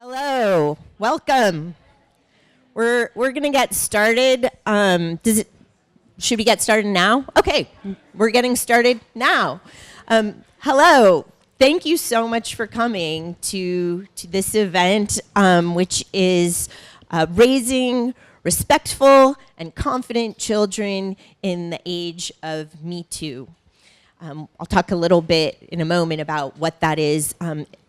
Hello, welcome. We're going to get started. Should we get started now? Okay, we're getting started now. Hello, thank you so much for coming to this event, which is raising respectful and confident children in the age of Me Too. I'll talk a little bit in a moment about what that is.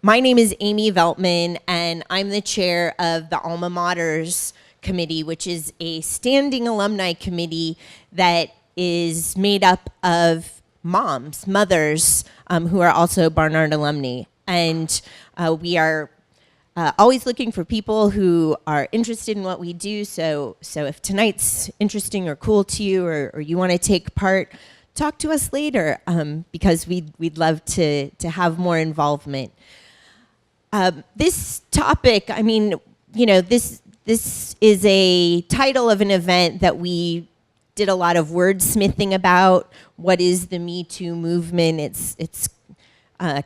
My name is Amy Veltman, and I'm the chair of the Alma Maters Committee, which is a standing alumni committee that is made up of mothers, who are also Barnard alumni. And we are always looking for people who are interested in what we do. So if tonight's interesting or cool to you, or you want to take part, talk to us later, because we'd love to have more involvement. This topic, this is a title of an event that we did a lot of wordsmithing about. What is the Me Too movement? It's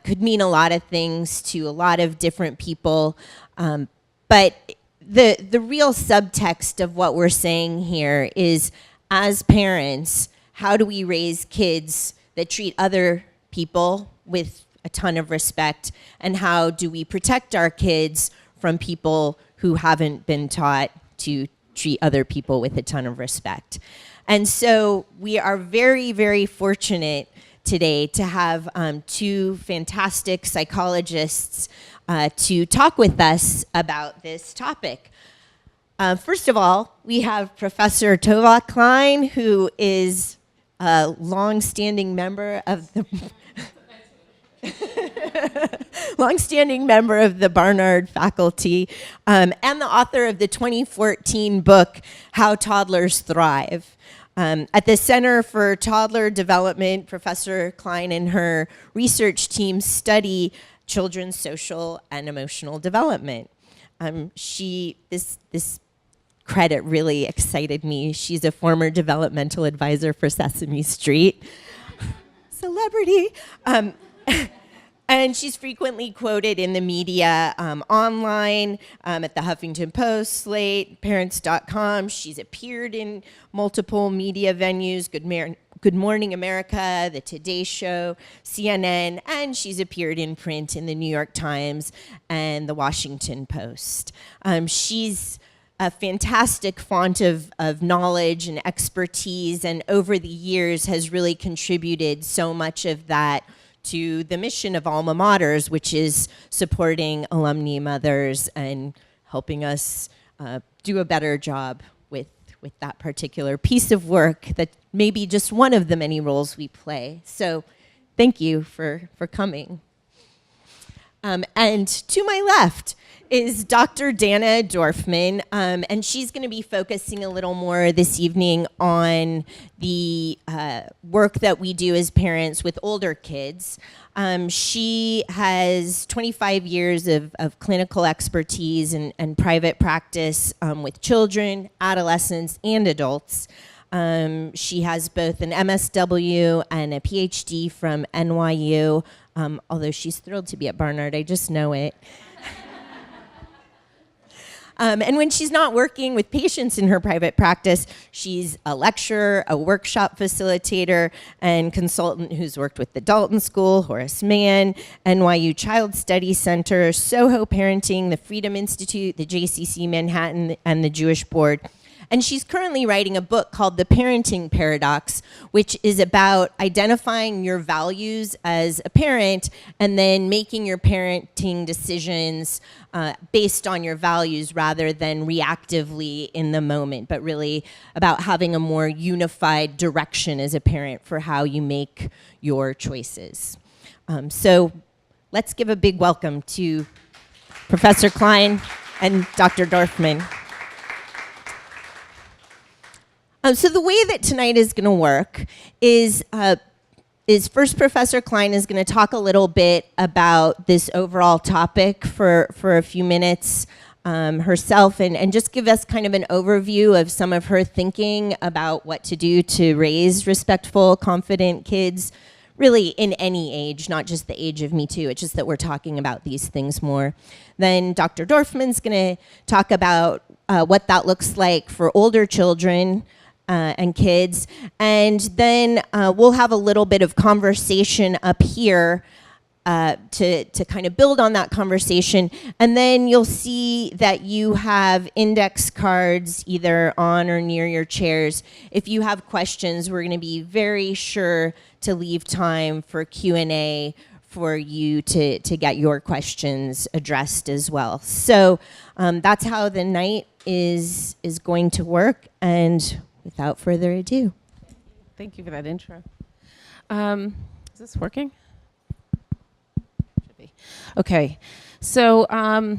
could mean a lot of things to a lot of different people, but the real subtext of what we're saying here is, as parents, how do we raise kids that treat other people with a ton of respect? And how do we protect our kids from people who haven't been taught to treat other people with a ton of respect? And so we are very, very fortunate today to have two fantastic psychologists to talk with us about this topic. First of all, we have Professor Tovah Klein, who is a long-standing member of the Barnard faculty, and the author of the 2014 book, How Toddlers Thrive. At the Center for Toddler Development, Professor Klein and her research team study children's social and emotional development. This credit really excited me. She's a former developmental advisor for Sesame Street. Celebrity. And she's frequently quoted in the media, online, at the Huffington Post, Slate, Parents.com. She's appeared in multiple media venues, Good Morning America, The Today Show, CNN, and she's appeared in print in the New York Times and the Washington Post. She's a fantastic font of knowledge and expertise, and over the years has really contributed so much of that to the mission of Alma Maters, which is supporting alumni mothers and helping us do a better job with that particular piece of work that may be just one of the many roles we play. So thank you for coming. And to my left is Dr. Dana Dorfman, and she's going to be focusing a little more this evening on the work that we do as parents with older kids. She has 25 years of clinical expertise and private practice with children, adolescents, and adults. She has both an MSW and a PhD from NYU, although she's thrilled to be at Barnard, I just know it. And when she's not working with patients in her private practice, she's a lecturer, a workshop facilitator, and consultant who's worked with the Dalton School, Horace Mann, NYU Child Study Center, Soho Parenting, the Freedom Institute, the JCC Manhattan, and the Jewish Board. And she's currently writing a book called The Parenting Paradox, which is about identifying your values as a parent and then making your parenting decisions based on your values rather than reactively in the moment, but really about having a more unified direction as a parent for how you make your choices. So let's give a big welcome to Professor Klein and Dr. Dorfman. So the way that tonight is going to work is first Professor Klein is going to talk a little bit about this overall topic for a few minutes herself and just give us kind of an overview of some of her thinking about what to do to raise respectful, confident kids, really in any age, not just the age of Me Too. It's just that we're talking about these things more. Then Dr. Dorfman's going to talk about what that looks like for older children and kids. And then we'll have a little bit of conversation up here to kind of build on that conversation. And then you'll see that you have index cards either on or near your chairs. If you have questions, we're going to be very sure to leave time for Q&A for you to get your questions addressed as well. So that's how the night is going to work. And without further ado. Thank you for that intro. Is this working? Should be. Okay. So I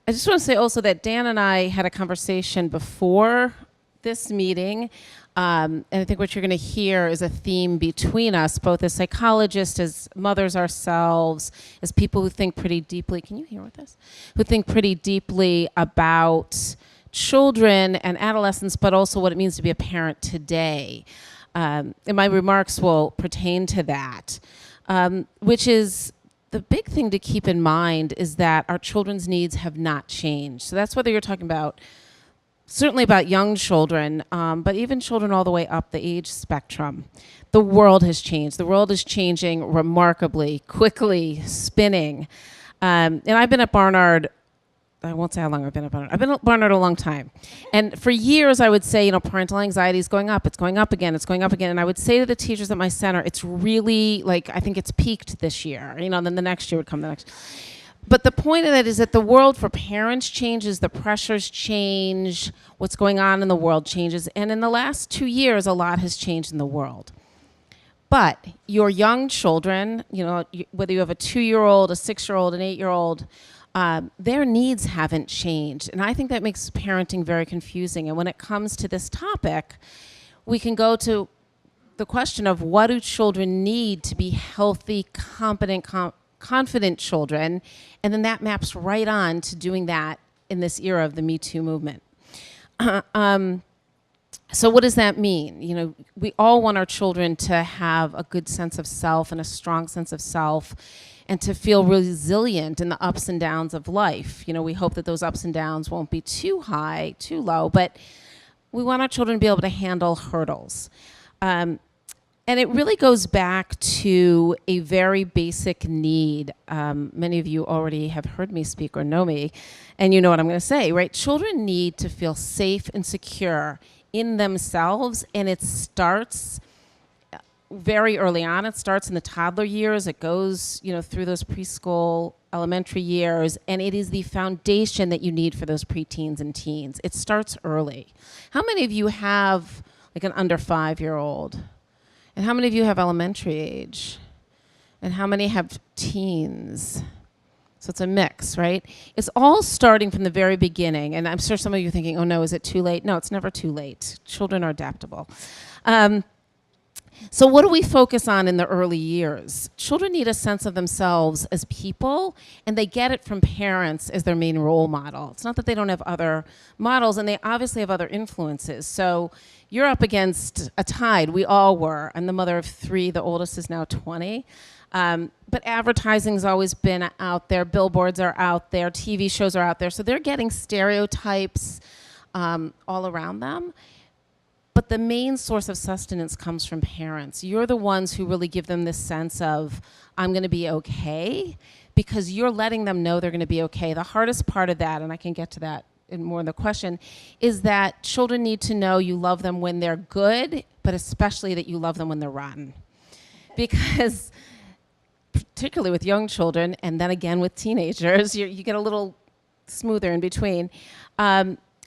just want to say also that Dan and I had a conversation before this meeting. And I think what you're going to hear is a theme between us, both as psychologists, as mothers ourselves, as people who think pretty deeply. Can you hear with this? Who think pretty deeply about children and adolescents, but also what it means to be a parent today. And my remarks will pertain to that, which is the big thing to keep in mind is that our children's needs have not changed. So that's whether you're talking about, certainly about young children, but even children all the way up the age spectrum. The world has changed. The world is changing remarkably, quickly, spinning. And I've been at Barnard, I won't say how long I've been at Barnard. I've been at Barnard a long time. And for years I would say, parental anxiety is going up. It's going up again. It's going up again. And I would say to the teachers at my center, it's really I think it's peaked this year. Then the next year would come the next. But the point of that is that the world for parents changes, the pressures change, what's going on in the world changes. And in the last 2 years, a lot has changed in the world. But your young children, whether you have a 2-year-old, a 6-year-old, an 8-year-old, their needs haven't changed. And I think that makes parenting very confusing. And when it comes to this topic, we can go to the question of what do children need to be healthy, competent, confident children, and then that maps right on to doing that in this era of the Me Too movement. So what does that mean? We all want our children to have a good sense of self and a strong sense of self and to feel resilient in the ups and downs of life. We hope that those ups and downs won't be too high, too low, but we want our children to be able to handle hurdles. And it really goes back to a very basic need. Many of you already have heard me speak or know me, and you know what I'm going to say, right? Children need to feel safe and secure in themselves, and it starts very early on. It starts in the toddler years. It goes, through those preschool, elementary years, and it is the foundation that you need for those preteens and teens. It starts early. How many of you have an under 5-year-old? And how many of you have elementary age? And how many have teens? So it's a mix, right? It's all starting from the very beginning. And I'm sure some of you are thinking, oh no, is it too late? No, it's never too late. Children are adaptable. So what do we focus on in the early years? Children need a sense of themselves as people, and they get it from parents as their main role model. It's not that they don't have other models, and they obviously have other influences. So you're up against a tide. We all were. I'm the mother of 3. The oldest is now 20. But advertising's always been out there. Billboards are out there. TV shows are out there. So they're getting stereotypes all around them. But the main source of sustenance comes from parents. You're the ones who really give them this sense of, I'm going to be okay, because you're letting them know they're going to be okay. The hardest part of that, and I can get to that in more in the question, is that children need to know you love them when they're good, but especially that you love them when they're rotten. Because particularly with young children, and then again with teenagers, you get a little smoother in between.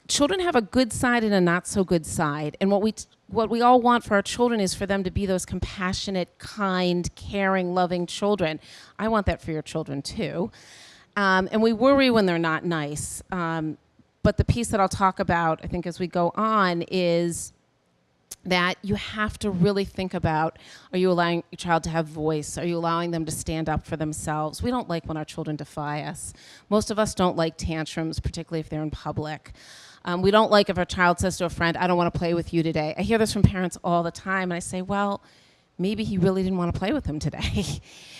Children have a good side and a not so good side. And what we all want for our children is for them to be those compassionate, kind, caring, loving children. I want that for your children too. And we worry when they're not nice. But the piece that I'll talk about, I think, as we go on is that you have to really think about, are you allowing your child to have voice? Are you allowing them to stand up for themselves? We don't like when our children defy us. Most of us don't like tantrums, particularly if they're in public. We don't like if our child says to a friend, I don't want to play with you today. I hear this from parents all the time, and I say, well, maybe he really didn't want to play with him today.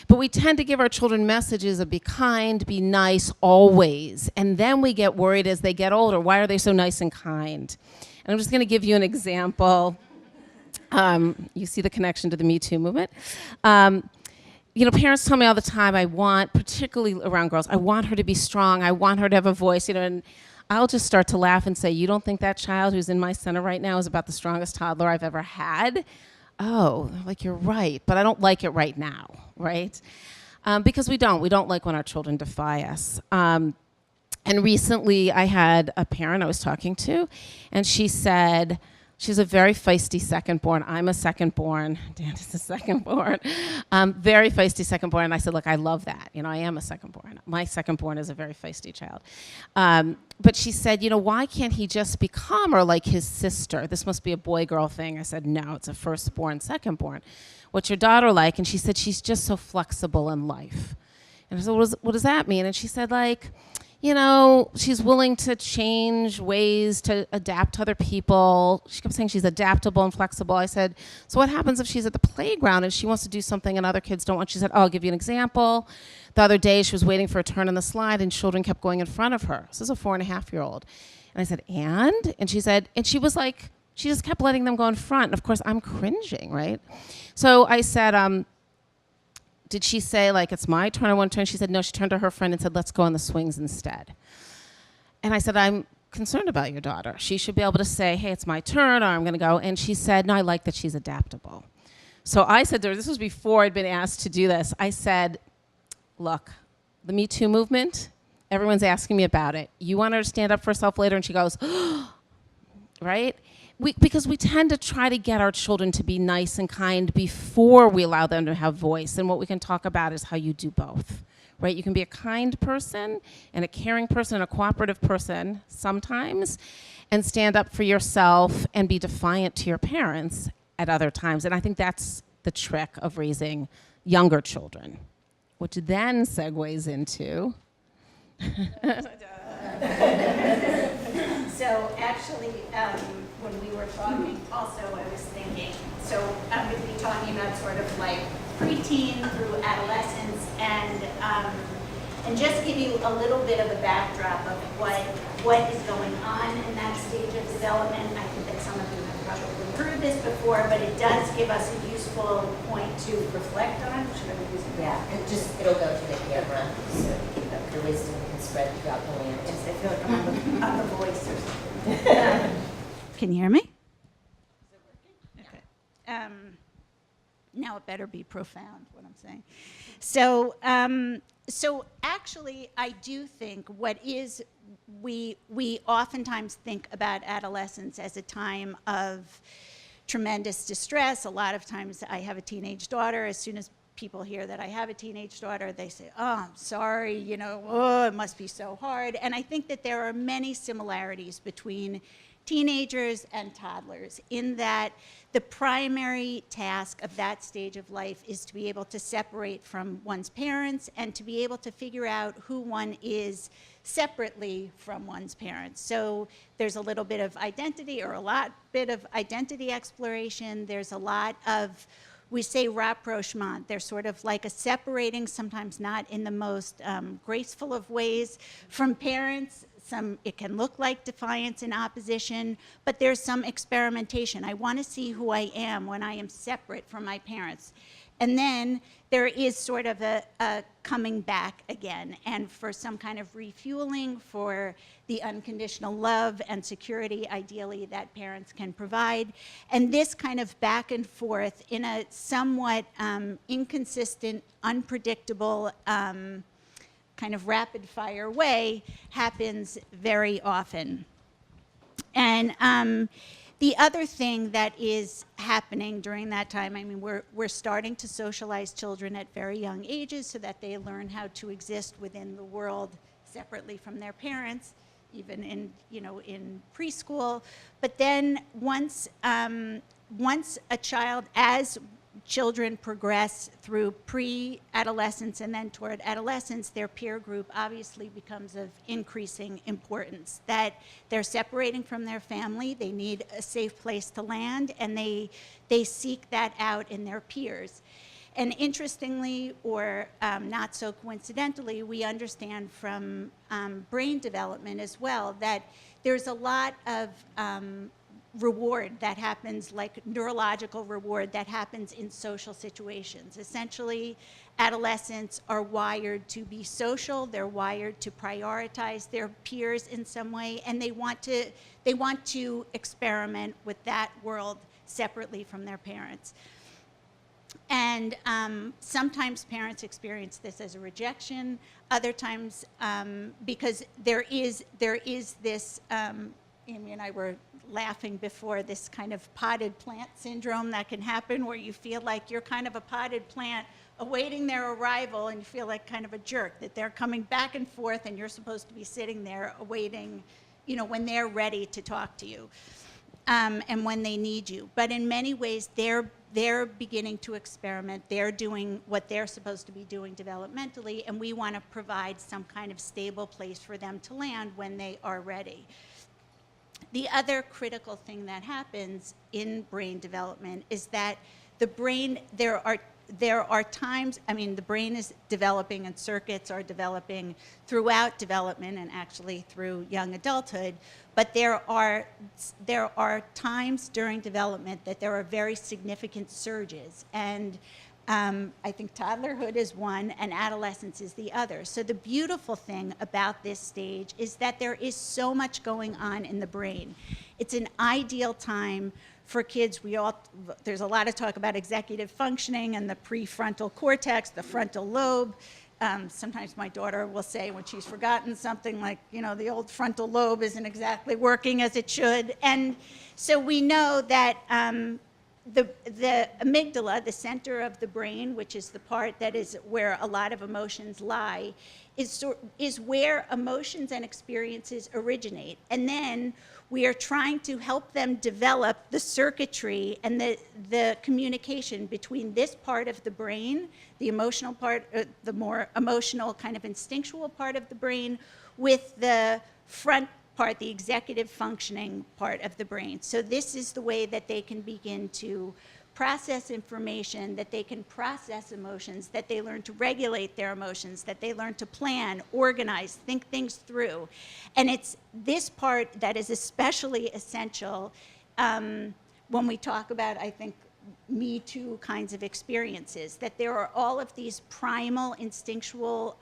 But we tend to give our children messages of be kind, be nice, always. And then we get worried as they get older, why are they so nice and kind? And I'm just going to give you an example. You see the connection to the Me Too movement. Parents tell me all the time, I want, particularly around girls, I want her to be strong. I want her to have a voice, and I'll just start to laugh and say, you don't think that child who's in my center right now is about the strongest toddler I've ever had? Oh, like, you're right, but I don't like it right now, right? Because we don't like when our children defy us. And recently I had a parent I was talking to, and she said, she's a very feisty second-born. I'm a second-born. Dan is a second-born. Very feisty second-born. And I said, look, I love that. I am a second-born. My second-born is a very feisty child. But she said, why can't he just be calmer like his sister? This must be a boy-girl thing. I said, no, it's a first-born, second-born. What's your daughter like? And she said, she's just so flexible in life. And I said, what does that mean? And she said, she's willing to change ways to adapt to other people. She kept saying she's adaptable and flexible. I said, so what happens if she's at the playground and she wants to do something and other kids don't want? She said, I'll give you an example. The other day she was waiting for a turn on the slide and children kept going in front of her. This is a 4.5-year-old. And I said, and she said, and she was like, she just kept letting them go in front. And of course I'm cringing, right? So I said, did she say, it's my turn, I want to turn? She said, no, she turned to her friend and said, let's go on the swings instead. And I said, I'm concerned about your daughter. She should be able to say, hey, it's my turn, or I'm going to go. And she said, no, I like that she's adaptable. So I said to her, this was before I'd been asked to do this, I said, look, the Me Too movement, everyone's asking me about it. You want her to stand up for herself later? And she goes, right? Because we tend to try to get our children to be nice and kind before we allow them to have voice. And what we can talk about is how you do both, right? You can be a kind person and a caring person and a cooperative person sometimes and stand up for yourself and be defiant to your parents at other times. And I think that's the trick of raising younger children, which then segues into... So actually, when we were talking, also I was thinking, so I'm going to be talking about sort of like preteen through adolescence, and just give you a little bit of a backdrop of what is going on in that stage of development. I think that some of you have probably heard this before, but it does give us a useful point to reflect on. Should I be using that? Yeah, it'll go to the camera, so the wisdom can spread throughout the land. Yes, I feel like I'm the voice or something. Can you hear me? Is it working? Okay. Now it better be profound, what I'm saying. So actually, I do think we oftentimes think about adolescence as a time of tremendous distress. A lot of times I have a teenage daughter. As soon as people hear that I have a teenage daughter, they say, oh, I'm sorry, it must be so hard. And I think that there are many similarities between teenagers and toddlers in that the primary task of that stage of life is to be able to separate from one's parents and to be able to figure out who one is separately from one's parents. So there's a little bit of identity or a bit of identity exploration. There's a lot of, we say rapprochement. They're sort of like a separating, sometimes not in the most graceful of ways, from parents. It can look like defiance and opposition, but there's some experimentation. I want to see who I am when I am separate from my parents. And then there is sort of a coming back again, and for some kind of refueling for the unconditional love and security, ideally, that parents can provide. And this kind of back and forth in a somewhat inconsistent, unpredictable, kind of rapid fire way happens very often. And the other thing that is happening during that time, I mean, we're starting to socialize children at very young ages so that they learn how to exist within the world separately from their parents, even in preschool. But then once a child, as children progress through pre-adolescence and then toward adolescence, their peer group obviously becomes of increasing importance. That they're separating from their family, they need a safe place to land, and they seek that out in their peers. And interestingly, or not so coincidentally, we understand from brain development as well that there's a lot of reward that happens, like neurological reward that happens in social situations. Essentially, adolescents are wired to be social, they're wired to prioritize their peers in some way, and they want to experiment with that world separately from their parents. And sometimes parents experience this as a rejection. Other times, because there is this, Amy and I were laughing before, this kind of potted plant syndrome that can happen where you feel like you're kind of a potted plant awaiting their arrival, and you feel like kind of a jerk, that they're coming back and forth and you're supposed to be sitting there awaiting, you know, when they're ready to talk to you. And when they need you. But in many ways, they're beginning to experiment. They're doing what they're supposed to be doing developmentally, and we want to provide some kind of stable place for them to land when they are ready. The other critical thing that happens in brain development is that the brain, there are times, I mean, the brain is developing and circuits are developing throughout development and actually through young adulthood, but there are times during development that there are very significant surges. And I think toddlerhood is one and adolescence is the other. So the beautiful thing about this stage is that there is so much going on in the brain. It's an ideal time for kids. There's a lot of talk about executive functioning and the prefrontal cortex, the frontal lobe. Sometimes my daughter will say when she's forgotten something like, you know, the old frontal lobe isn't exactly working as it should. And so we know that the amygdala, the center of the brain, which is the part that is where a lot of emotions lie, is where emotions and experiences originate. And then we are trying to help them develop the circuitry and the communication between this part of the brain, the emotional part, the more emotional kind of instinctual part of the brain, with the front part, the executive functioning part of the brain. So this is the way that they can begin to process information, that they can process emotions, that they learn to regulate their emotions, that they learn to plan, organize, think things through. And it's this part that is especially essential when we talk about, I think, Me Too kinds of experiences, that there are all of these primal, instinctual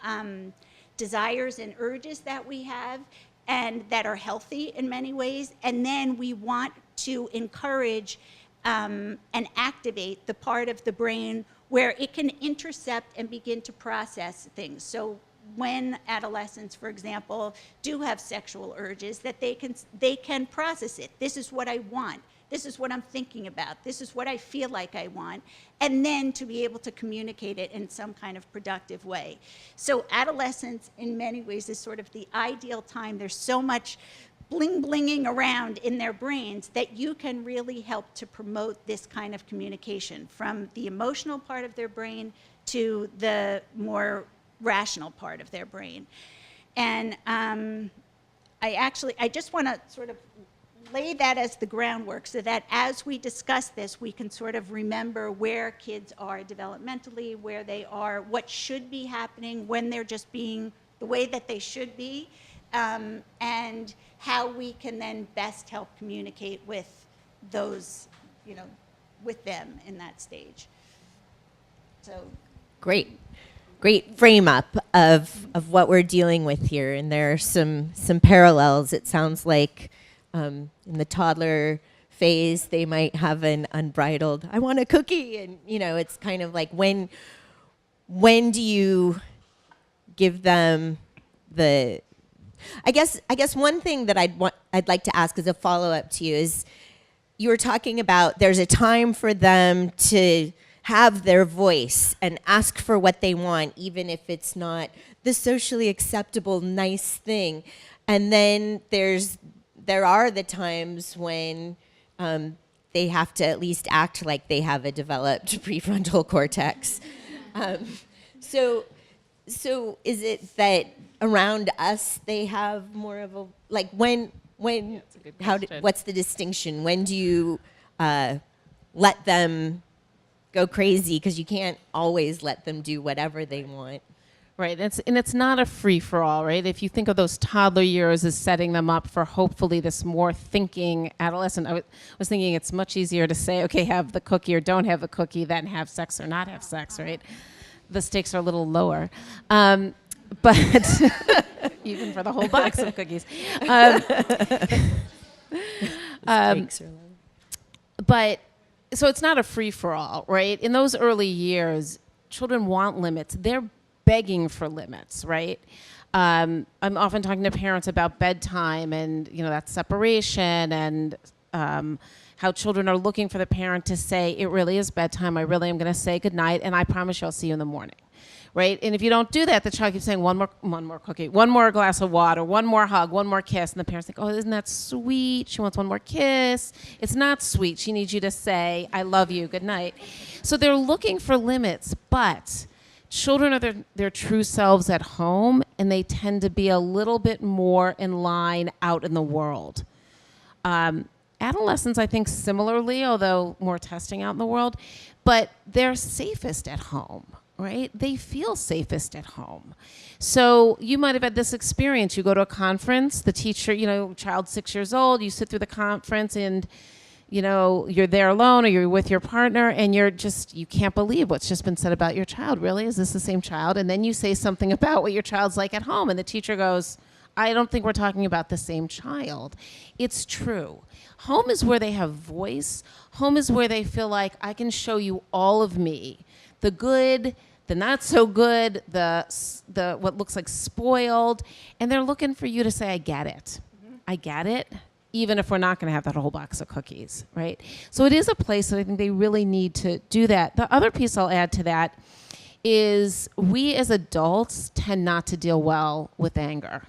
desires and urges that we have, and that are healthy in many ways, and then we want to encourage and activate the part of the brain where it can intercept and begin to process things. So when adolescents, for example, do have sexual urges, that they can process it. This is what I want. This is what I'm thinking about. This is what I feel like I want. And then to be able to communicate it in some kind of productive way. So adolescence, in many ways, is sort of the ideal time. There's so much bling-blinging around in their brains that you can really help to promote this kind of communication from the emotional part of their brain to the more rational part of their brain. And I just want to sort of lay that as the groundwork so that as we discuss this, we can sort of remember where kids are developmentally, where they are, what should be happening when they're just being the way that they should be, and how we can then best help communicate with those, you know, with them in that stage. So Great frame up of what we're dealing with here, and there are some parallels. It sounds like in the toddler phase, they might have an unbridled, I want a cookie, and you know, it's kind of like when do you give them the? I guess one thing that I'd like to ask as a follow up to you is, you were talking about there's a time for them to have their voice and ask for what they want, even if it's not the socially acceptable nice thing, and then there are the times when they have to at least act like they have a developed prefrontal cortex. So is it that around us they have more of a, like when That's a good question. what's the distinction? When do you let them go crazy? Because you can't always let them do whatever they want. Right, it's not a free-for-all, right? If you think of those toddler years as setting them up for hopefully this more thinking adolescent, I was thinking it's much easier to say, okay, have the cookie or don't have the cookie than have sex or not have sex, right? The stakes are a little lower. But even for the whole box of cookies. But so it's not a free-for-all, right? In those early years, children want limits. They're begging for limits, right? I'm often talking to parents about bedtime and, that separation and how children are looking for the parent to say, it really is bedtime. I really am going to say goodnight, and I promise you I'll see you in the morning, right? And if you don't do that, the child keeps saying one more cookie, one more glass of water, one more hug, one more kiss. And the parents think, oh, isn't that sweet? She wants one more kiss. It's not sweet. She needs you to say, I love you, good night. So they're looking for limits, but children are their true selves at home, and they tend to be a little bit more in line out in the world. Adolescents, I think, similarly, although more testing out in the world, but they're safest at home, right? They feel safest at home. So you might have had this experience. You go to a conference, the teacher, child 6 years old, you sit through the conference and you're there alone or you're with your partner and you can't believe what's just been said about your child. Really? Is this the same child? And then you say something about what your child's like at home and the teacher goes, I don't think we're talking about the same child. It's true. Home is where they have voice. Home is where they feel like I can show you all of me. The good, the not so good, the what looks like spoiled. And they're looking for you to say, I get it. I get it. Even if we're not going to have that whole box of cookies, right? So it is a place that I think they really need to do that. The other piece I'll add to that is we as adults tend not to deal well with anger.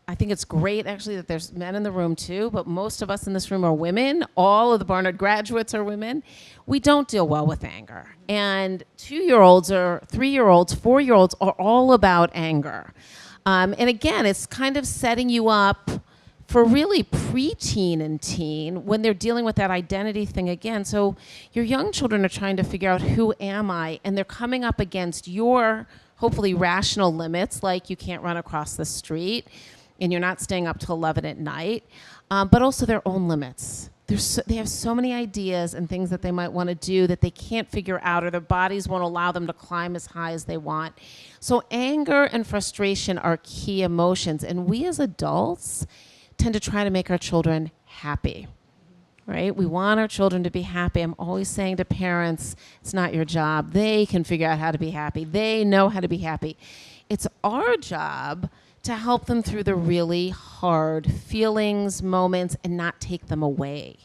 I think it's great, actually, that there's men in the room, too, but most of us in this room are women. All of the Barnard graduates are women. We don't deal well with anger. And 2-year-olds or 3-year-olds, 4-year-olds are all about anger. And again, it's kind of setting you up for really preteen and teen when they're dealing with that identity thing again. So your young children are trying to figure out, who am I? And they're coming up against your hopefully rational limits, like you can't run across the street and you're not staying up till 11 at night, but also their own limits. They have so many ideas and things that they might want to do that they can't figure out, or their bodies won't allow them to climb as high as they want. So anger and frustration are key emotions, and we as adults tend to try to make our children happy, right? We want our children to be happy. I'm always saying to parents, it's not your job. They can figure out how to be happy. They know how to be happy. It's our job to help them through the really hard feelings, moments, and not take them away,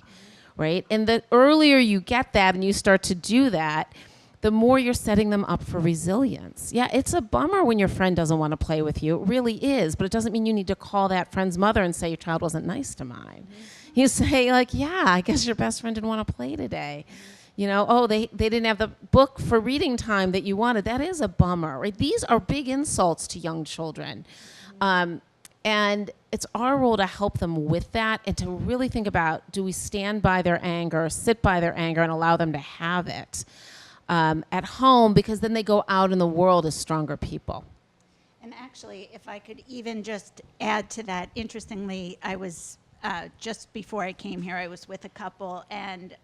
right? And the earlier you get that and you start to do that, the more you're setting them up for resilience. Yeah, it's a bummer when your friend doesn't want to play with you. It really is, but it doesn't mean you need to call that friend's mother and say your child wasn't nice to mine. Mm-hmm. You say, like, yeah, I guess your best friend didn't want to play today. Oh, they didn't have the book for reading time that you wanted. That is a bummer, right? These are big insults to young children. And it's our role to help them with that and to really think about, do we stand by their anger, sit by their anger, and allow them to have it at home, because then they go out in the world as stronger people. And actually, if I could even just add to that, interestingly, I was, just before I came here, I was with a couple, and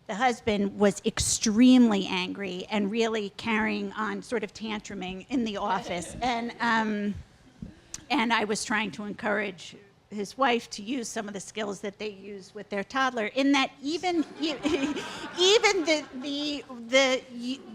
the husband was extremely angry and really carrying on, sort of tantruming in the office. And I was trying to encourage his wife to use some of the skills that they use with their toddler, in that even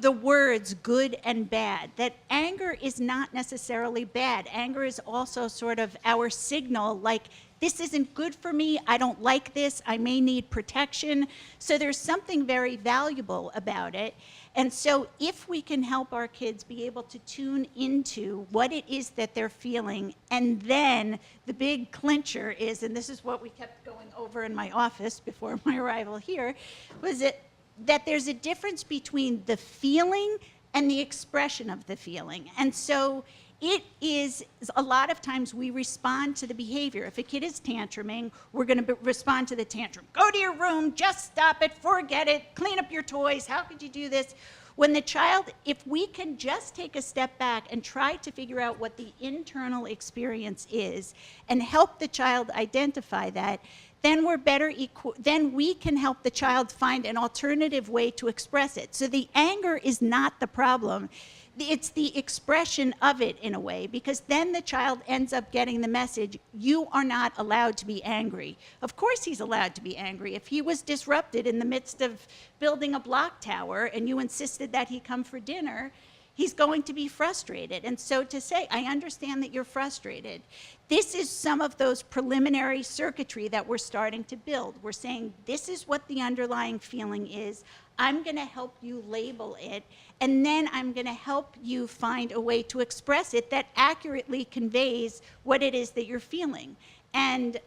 the words good and bad, that anger is not necessarily bad. Anger is also sort of our signal, like, this isn't good for me, I don't like this, I may need protection. So there's something very valuable about it. And so if we can help our kids be able to tune into what it is that they're feeling, and then the big clincher is, and this is what we kept going over in my office before my arrival here, was that there's a difference between the feeling and the expression of the feeling. And so it is, a lot of times we respond to the behavior. If a kid is tantruming, we're going to respond to the tantrum. Go to your room, just stop it, forget it, clean up your toys, how could you do this? When the child, if we can just take a step back and try to figure out what the internal experience is and help the child identify that, then we're better then we can help the child find an alternative way to express it. So the anger is not the problem. It's the expression of it in a way, because then the child ends up getting the message, you are not allowed to be angry. Of course he's allowed to be angry. If he was disrupted in the midst of building a block tower and you insisted that he come for dinner, he's going to be frustrated. And so to say, I understand that you're frustrated. This is some of those preliminary circuitry that we're starting to build. We're saying, this is what the underlying feeling is. I'm going to help you label it, and then I'm going to help you find a way to express it that accurately conveys what it is that you're feeling. And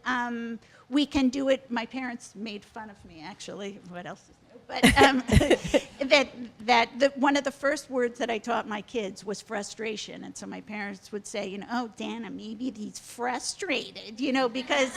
we can do it. My parents made fun of me, actually. What else is new? But one of the first words that I taught my kids was frustration. And so my parents would say, oh, Dana, maybe he's frustrated, because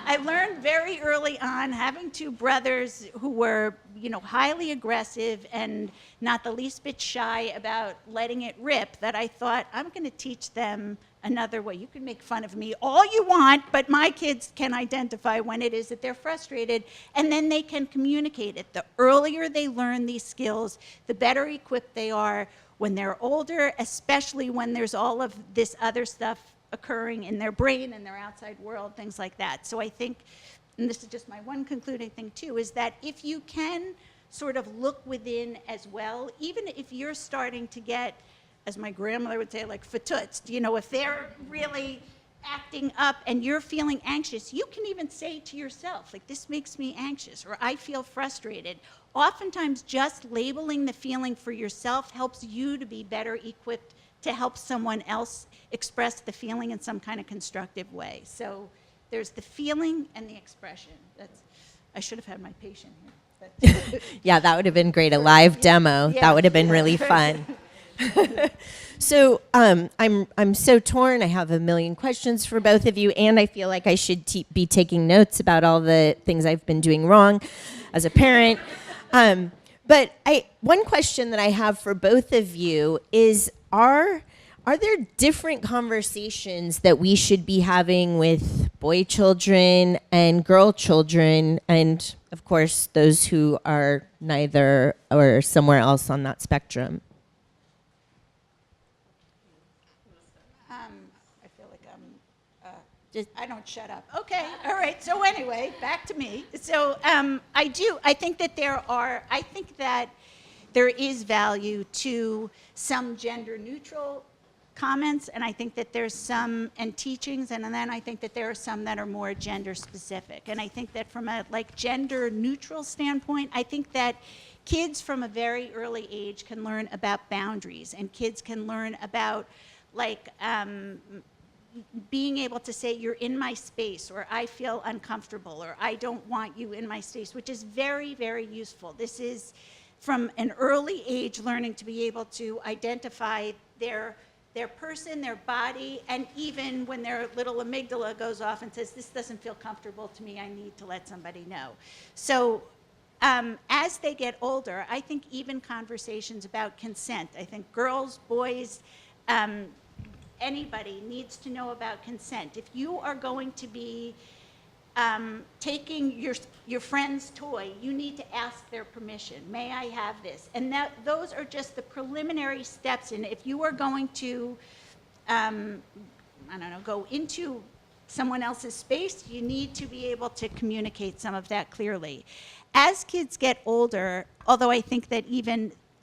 I learned very early on, having two brothers who were, highly aggressive and not the least bit shy about letting it rip, that I thought, I'm going to teach them another way. You can make fun of me all you want, but my kids can identify when it is that they're frustrated, and then they can communicate it. The earlier they learn these skills, the better equipped they are when they're older, especially when there's all of this other stuff occurring in their brain and their outside world, things like that. So I think, and this is just my one concluding thing too, is that if you can sort of look within as well, even if you're starting to get, as my grandmother would say, like fatutzt, if they're really acting up and you're feeling anxious, you can even say to yourself, like, this makes me anxious, or I feel frustrated. Oftentimes, just labeling the feeling for yourself helps you to be better equipped to help someone else express the feeling in some kind of constructive way. So there's the feeling and the expression. I should have had my patient here. Yeah, that would have been great. A live demo. Yeah. That would have been really fun. So I'm so torn. I have a million questions for both of you, and I feel like I should be taking notes about all the things I've been doing wrong as a parent. But one question that I have for both of you is, are there different conversations that we should be having with boy children and girl children, and of course those who are neither or somewhere else on that spectrum? I feel like I don't shut up. Okay, all right. So anyway, back to me. So I think that there is value to some gender neutral comments, and I think that there's some, and teachings, and then I think that there are some that are more gender specific. And I think that from a gender neutral standpoint, I think that kids from a very early age can learn about boundaries, and kids can learn about being able to say, you're in my space, or I feel uncomfortable, or I don't want you in my space, which is very, very useful. This is from an early age learning to be able to identify their person, their body, and even when their little amygdala goes off and says, this doesn't feel comfortable to me, I need to let somebody know. So as they get older, I think even conversations about consent, I think girls, boys, anybody needs to know about consent. If you are going to be taking your friend's toy, you need to ask their permission. May I have this? And those are just the preliminary steps. And if you are going to, go into someone else's space, you need to be able to communicate some of that clearly. As kids get older, although I think that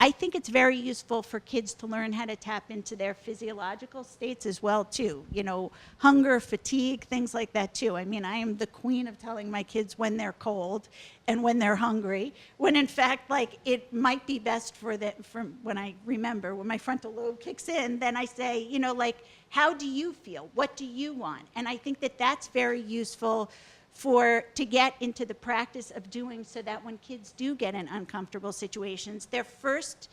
I think it's very useful for kids to learn how to tap into their physiological states as well, too. You know, hunger, fatigue, things like that, too. I mean, I am the queen of telling my kids when they're cold and when they're hungry, when in fact, like, it might be best for them, from when I remember, when my frontal lobe kicks in, then I say, you know, like, how do you feel? What do you want? And I think that that's very useful to get into the practice of doing, so that when kids do get in uncomfortable situations, their first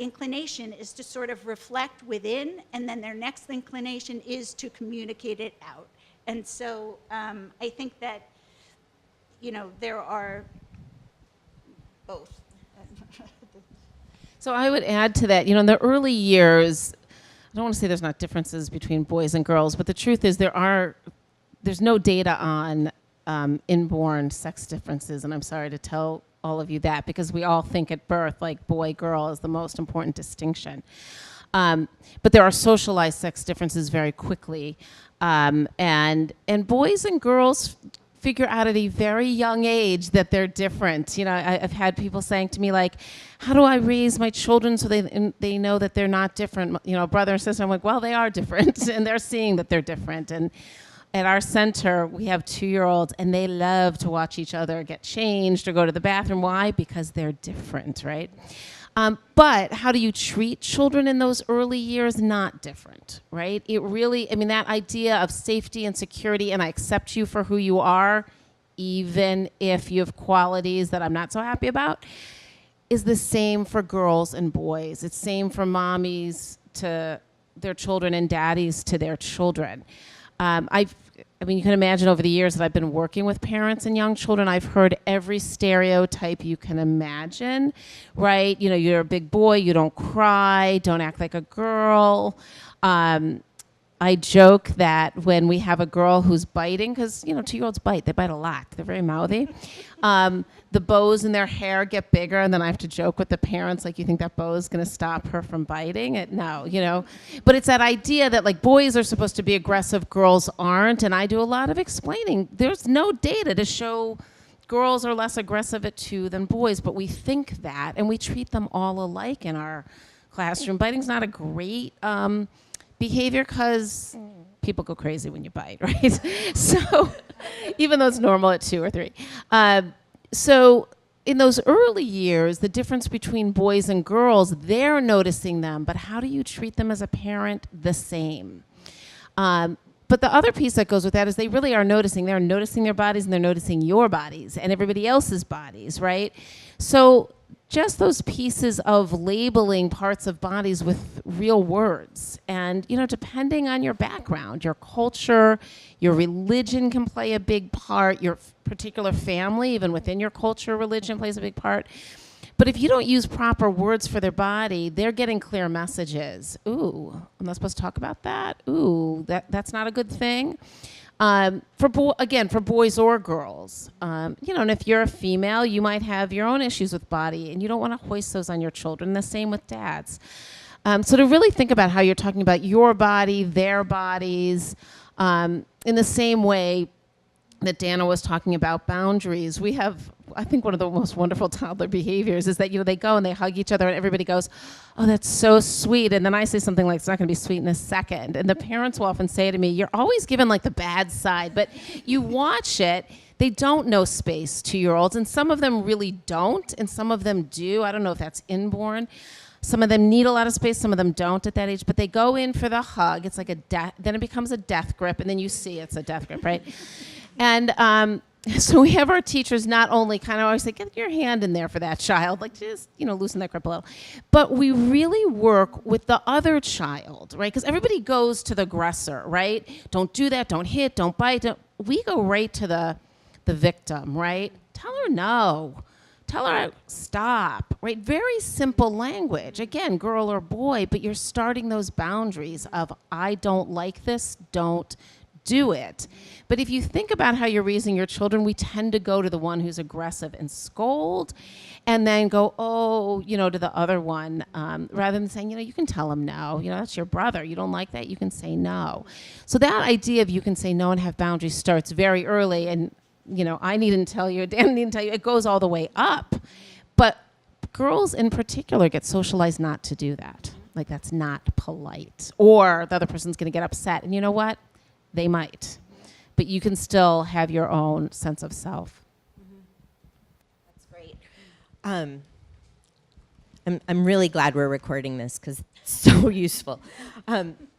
inclination is to sort of reflect within, and then their next inclination is to communicate it out. And so I think that, you know, there are both. So I would add to that, you know, in the early years, I don't want to say there's not differences between boys and girls, but the truth is there's no data on inborn sex differences, and I'm sorry to tell all of you that, because we all think at birth like boy girl is the most important distinction, but there are socialized sex differences very quickly, and boys and girls figure out at a very young age that they're different. You know, I've had people saying to me, like, how do I raise my children so they know that they're not different, you know, brother and sister? I'm like, well, they are different and they're seeing that they're different. And at our center, we have 2-year-olds, and they love to watch each other get changed or go to the bathroom. Why? Because they're different, right? But how do you treat children in those early years? Not different, right? It really, I mean, that idea of safety and security, and I accept you for who you are, even if you have qualities that I'm not so happy about, is the same for girls and boys. It's same for mommies to their children and daddies to their children. I mean, you can imagine over the years that I've been working with parents and young children, I've heard every stereotype you can imagine, right? You know, you're a big boy, you don't cry, don't act like a girl. I joke that when we have a girl who's biting, because, you know, 2-year-olds bite, they bite a lot, they're very mouthy. The bows in their hair get bigger, and then I have to joke with the parents, like, you think that bow is going to stop her from biting? No, you know. But it's that idea that, like, boys are supposed to be aggressive, girls aren't, and I do a lot of explaining. There's no data to show girls are less aggressive at 2 than boys, but we think that, and we treat them all alike in our classroom. Biting's not a great behavior, because people go crazy when you bite, right? So even though it's normal at 2 or 3. So in those early years, the difference between boys and girls, they're noticing them, but how do you treat them as a parent? The same. But the other piece that goes with that is they really are noticing. They're noticing their bodies, and they're noticing your bodies and everybody else's bodies, right? So just those pieces of labeling parts of bodies with real words. And, you know, depending on your background, your culture, your religion can play a big part, your particular family, even within your culture, religion plays a big part. But if you don't use proper words for their body, they're getting clear messages. Ooh, I'm not supposed to talk about that. Ooh, that's not a good thing. For boys or girls, you know, and if you're a female, you might have your own issues with body, and you don't want to hoist those on your children. The same with dads. So to really think about how you're talking about your body, their bodies, in the same way that Dana was talking about boundaries. We have, I think, one of the most wonderful toddler behaviors is that, you know, they go and they hug each other, and everybody goes, oh, that's so sweet. And then I say something like, it's not going to be sweet in a second. And the parents will often say to me, you're always given like the bad side, but you watch it. They don't know space, 2-year-olds, and some of them really don't, and some of them do. I don't know if that's inborn. Some of them need a lot of space, some of them don't at that age, but they go in for the hug. It's like then it becomes a death grip, and then you see it's a death grip, right? And so we have our teachers not only kind of always say, get your hand in there for that child, like just, you know, loosen that grip a little. But we really work with the other child, right? Because everybody goes to the aggressor, right? Don't do that, don't hit, don't bite. We go right to the victim, right? Tell her no. Tell her stop, right? Very simple language. Again, girl or boy, but you're starting those boundaries of I don't like this, don't do it. But if you think about how you're raising your children, we tend to go to the one who's aggressive and scold, and then go, oh, you know, to the other one, rather than saying, you know, you can tell him no. You know, that's your brother. You don't like that, you can say no. So that idea of you can say no and have boundaries starts very early. And, you know, I needn't tell you, Dan needn't tell you, it goes all the way up. But girls in particular get socialized not to do that. Like, that's not polite. Or the other person's going to get upset. And you know what? They might. But you can still have your own sense of self. That's great. I'm really glad we're recording this because it's so useful.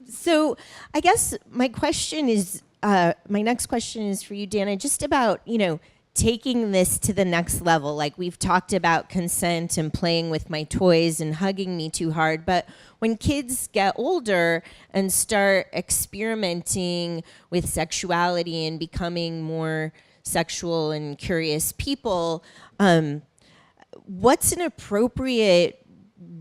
So I guess my question is, my next question is for you, Dana, just about, taking this to the next level. Like, we've talked about consent and playing with my toys and hugging me too hard, but when kids get older and start experimenting with sexuality and becoming more sexual and curious people, what's an appropriate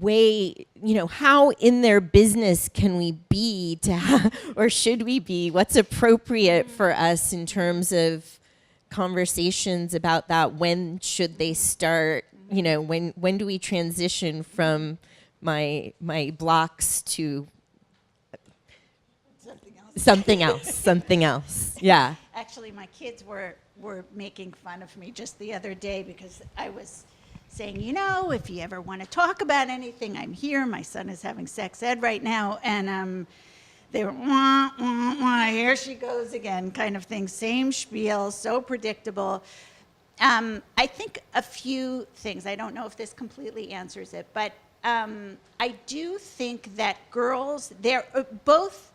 way, how in their business can we be to or should we be? What's appropriate for us in terms of conversations about that? When should they start? When do we transition from my blocks to something else? Yeah. Actually, my kids were making fun of me just the other day because I was saying, if you ever want to talk about anything, I'm here. My son is having sex ed right now, and they were, wah, wah, wah, here she goes again, kind of thing. Same spiel, so predictable. I think a few things. I don't know if this completely answers it, but I do think that girls, they're both,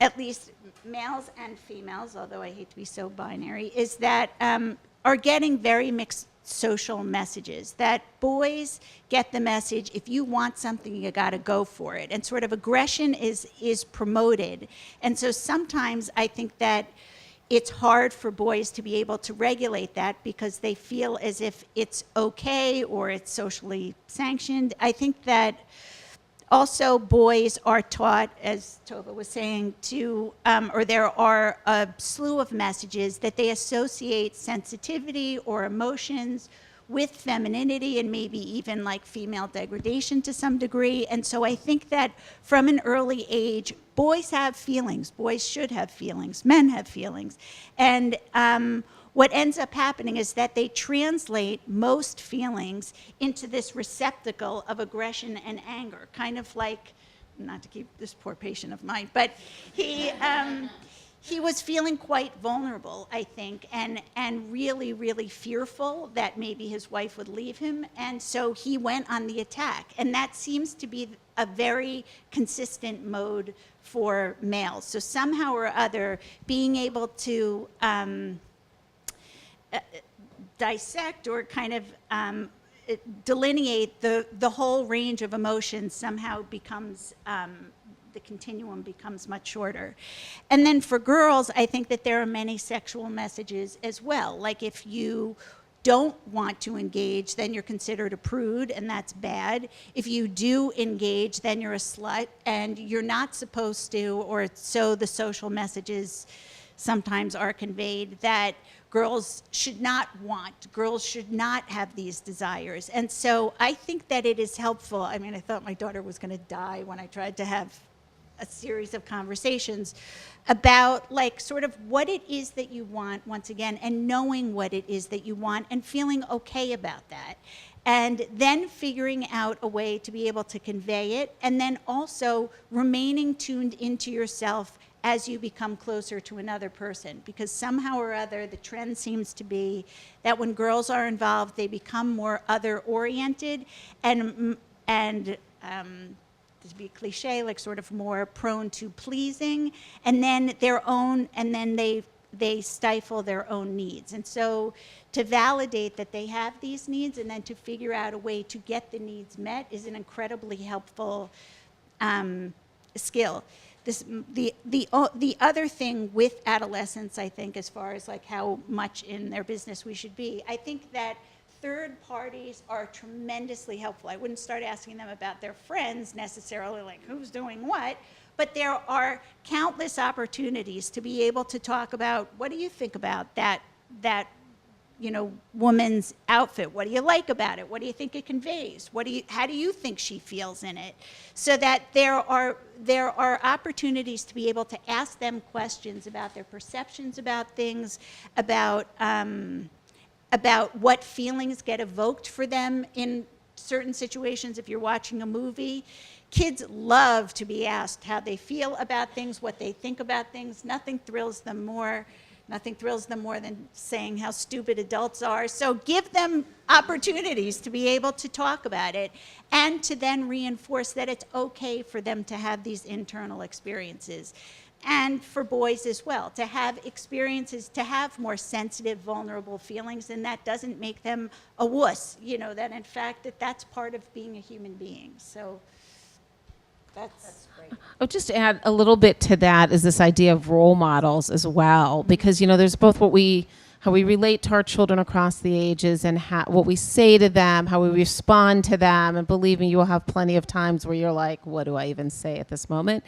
at least males and females, although I hate to be so binary, is that are getting very mixed social messages, that boys get the message, if you want something, you got to go for it. And sort of aggression is promoted. And so sometimes I think that it's hard for boys to be able to regulate that because they feel as if it's okay or it's socially sanctioned. I think that also boys are taught, as Tovah was saying, or there are a slew of messages that they associate sensitivity or emotions with femininity and maybe even like female degradation to some degree. And so I think that from an early age, boys have feelings. Boys should have feelings. Men have feelings. And what ends up happening is that they translate most feelings into this receptacle of aggression and anger, kind of like, not to keep this poor patient of mine, but he was feeling quite vulnerable, I think, and really, really fearful that maybe his wife would leave him, and so he went on the attack. And that seems to be a very consistent mode for males. So somehow or other, being able to dissect or kind of delineate the whole range of emotions somehow becomes, the continuum becomes much shorter. And then for girls, I think that there are many sexual messages as well. Like, if you don't want to engage, then you're considered a prude, and that's bad. If you do engage, then you're a slut, and you're not supposed to, or so the social messages sometimes are conveyed, that girls should not want, girls should not have these desires. And so I think that it is helpful. I mean, I thought my daughter was going to die when I tried to have a series of conversations about, like, sort of what it is that you want, once again, and knowing what it is that you want and feeling okay about that. And then figuring out a way to be able to convey it, and then also remaining tuned into yourself as you become closer to another person. Because somehow or other, the trend seems to be that when girls are involved, they become more other-oriented and to be cliche, like sort of more prone to pleasing, and then they stifle their own needs. And so to validate that they have these needs and then to figure out a way to get the needs met is an incredibly helpful skill. The other thing with adolescents, I think, as far as like how much in their business we should be, I think that third parties are tremendously helpful. I wouldn't start asking them about their friends necessarily, like who's doing what, but there are countless opportunities to be able to talk about, what do you think about that woman's outfit? What do you like about it? What do you think it conveys? How do you think she feels in it? So that there are opportunities to be able to ask them questions about their perceptions about things, about what feelings get evoked for them in certain situations, if you're watching a movie, kids love to be asked how they feel about things, what they think about things. Nothing thrills them more than saying how stupid adults are. So give them opportunities to be able to talk about it and to then reinforce that it's okay for them to have these internal experiences. And for boys as well, to have experiences, to have more sensitive, vulnerable feelings, and that doesn't make them a wuss, that in fact that's part of being a human being. So that's great. I'll just add a little bit to that is this idea of role models as well, because there's both how we relate to our children across the ages and what we say to them, how we respond to them, and believe me, you will have plenty of times where you're like, what do I even say at this moment?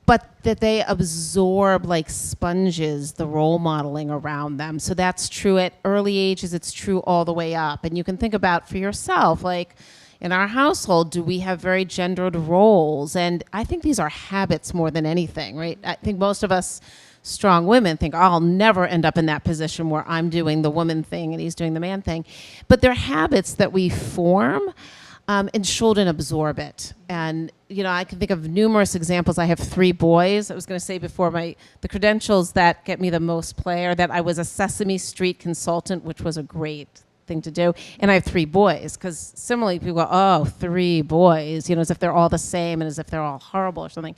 But that they absorb like sponges the role modeling around them. So that's true at early ages, it's true all the way up. And you can think about for yourself, like in our household, do we have very gendered roles? And I think these are habits more than anything, right? I think most of us strong women think, oh, I'll never end up in that position where I'm doing the woman thing and he's doing the man thing. But they're habits that we form. And children absorb it. And, I can think of numerous examples. I have 3 boys. I was going to say before the credentials that get me the most play are that I was a Sesame Street consultant, which was a great thing to do. And I have 3 boys, because similarly people go, oh, 3 boys, as if they're all the same and as if they're all horrible or something.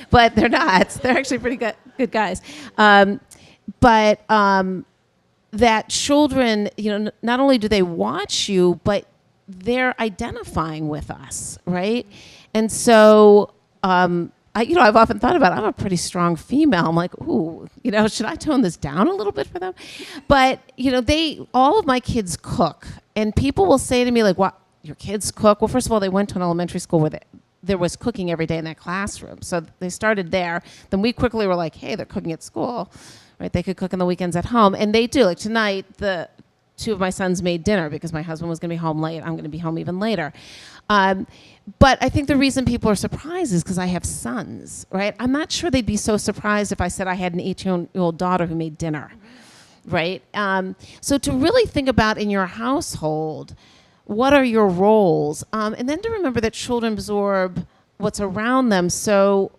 But they're not. They're actually pretty good guys. That children, not only do they watch you, but they're identifying with us, right? And so, I've often thought about, I'm a pretty strong female. I'm like, ooh, should I tone this down a little bit for them? But, all of my kids cook. And people will say to me, like, what, your kids cook? Well, first of all, they went to an elementary school where there was cooking every day in that classroom. So they started there. Then we quickly were like, hey, they're cooking at school, right? They could cook on the weekends at home. And they do. Like tonight, 2 of my sons made dinner because my husband was going to be home late. I'm going to be home even later. But I think the reason people are surprised is because I have sons, right? I'm not sure they'd be so surprised if I said I had an 18-year-old daughter who made dinner, right? So to really think about in your household, what are your roles? And then to remember that children absorb what's around them. So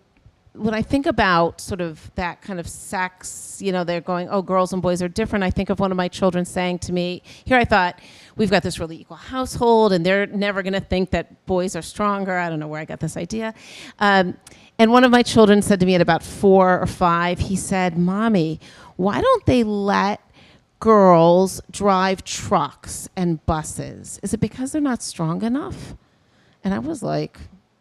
when I think about sort of that kind of sex, they're going, oh, girls and boys are different. I think of one of my children saying to me, here I thought, we've got this really equal household and they're never going to think that boys are stronger. I don't know where I got this idea. And one of my children said to me at about 4 or 5, he said, Mommy, why don't they let girls drive trucks and buses? Is it because they're not strong enough? And I was like,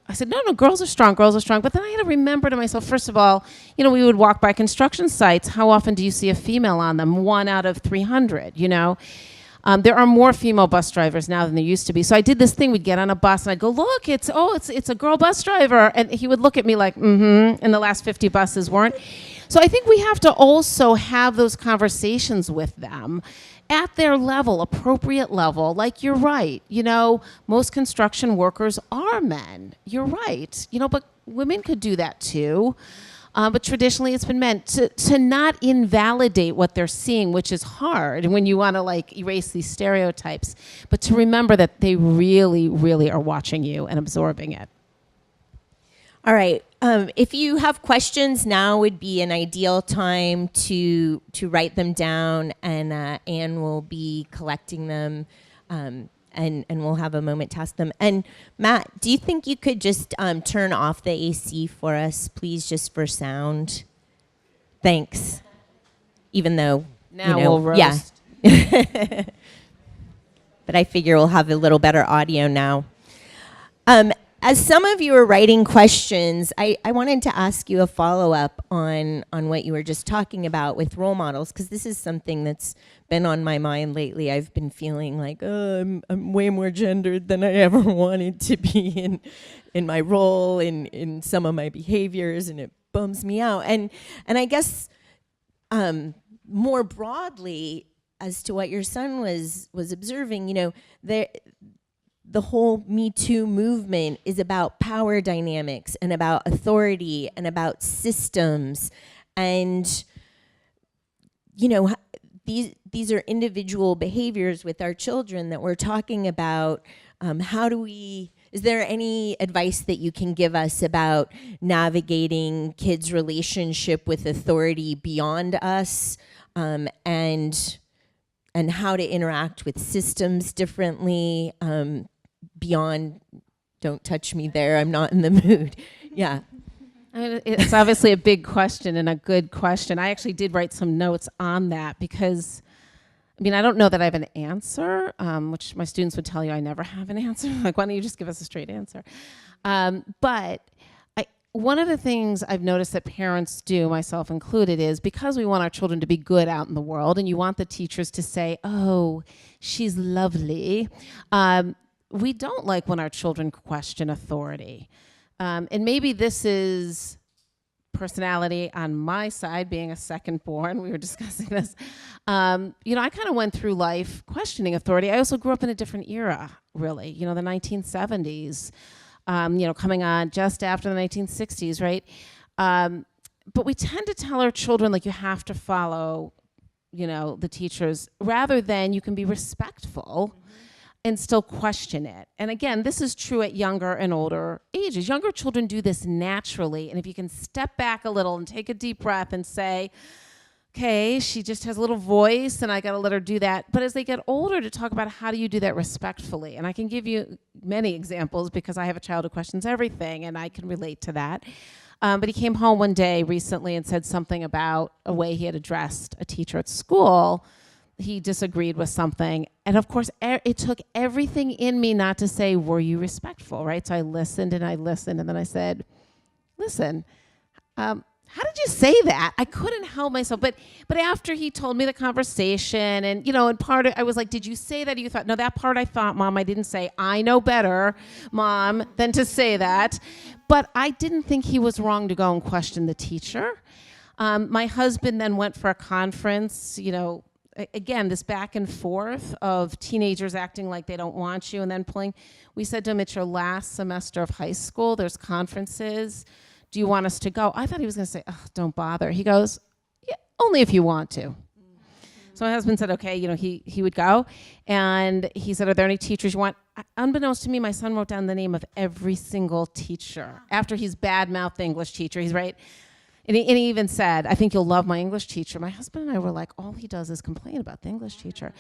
I said, no, girls are strong. But then I had to remember to myself, first of all, we would walk by construction sites. How often do you see a female on them? 1 out of 300, There are more female bus drivers now than there used to be. So I did this thing. We'd get on a bus and I'd go, look, it's a girl bus driver. And he would look at me like, and the last 50 buses weren't. So I think we have to also have those conversations with them at their level, appropriate level. Like, you're right, most construction workers are men. You're right, but women could do that too. But traditionally it's been meant to not invalidate what they're seeing, which is hard when you want to like erase these stereotypes, but to remember that they really, really are watching you and absorbing it. All right. If you have questions, now would be an ideal time to write them down, and Anne will be collecting them, and we'll have a moment to ask them. And Matt, do you think you could just turn off the AC for us, please, just for sound? Thanks. Even though now we'll roast. Yeah. But I figure we'll have a little better audio now. As some of you are writing questions, I wanted to ask you a follow-up on what you were just talking about with role models, because this is something that's been on my mind lately. I've been feeling like, oh, I'm way more gendered than I ever wanted to be in my role, in some of my behaviors, and it bums me out. And I guess more broadly, as to what your son was observing, the whole Me Too movement is about power dynamics and about authority and about systems. And, these are individual behaviors with our children that we're talking about. Is there any advice that you can give us about navigating kids' relationship with authority beyond us, and how to interact with systems differently, beyond, don't touch me there, I'm not in the mood. Yeah. I mean, it's obviously a big question and a good question. I actually did write some notes on that because, I mean, I don't know that I have an answer, which my students would tell you I never have an answer. Like, why don't you just give us a straight answer? But one of the things I've noticed that parents do, myself included, is because we want our children to be good out in the world and you want the teachers to say, oh, she's lovely, we don't like when our children question authority. And maybe this is personality on my side, being a second born. We were discussing this. I kind of went through life questioning authority. I also grew up in a different era, really. The 1970s, coming on just after the 1960s, right? But we tend to tell our children, like, you have to follow, the teachers, rather than you can be respectful and still question it. And again, this is true at younger and older ages. Younger children do this naturally. And if you can step back a little and take a deep breath and say, okay, she just has a little voice and I got to let her do that. But as they get older, to talk about how do you do that respectfully. And I can give you many examples because I have a child who questions everything and I can relate to that. But he came home one day recently and said something about a way he had addressed a teacher at school. He disagreed with something. And of course, it took everything in me not to say, were you respectful, right? So I listened. And then I said, listen, how did you say that? I couldn't help myself. But after he told me the conversation and part of I was like, did you say that? You thought, no, that part I thought, Mom, I didn't say. I know better, Mom, than to say that. But I didn't think he was wrong to go and question the teacher. My husband then went for a conference, again, this back and forth of teenagers acting like they don't want you and then pulling. We said to him, it's your last semester of high school. There's conferences. Do you want us to go? I thought he was going to say, oh, don't bother. He goes, yeah, only if you want to. So my husband said, okay, he would go. And he said, are there any teachers you want? Unbeknownst to me, my son wrote down the name of every single teacher. After he's bad-mouthed the English teacher, he's right. And he even said, I think you'll love my English teacher. My husband and I were like, all he does is complain about the English teacher.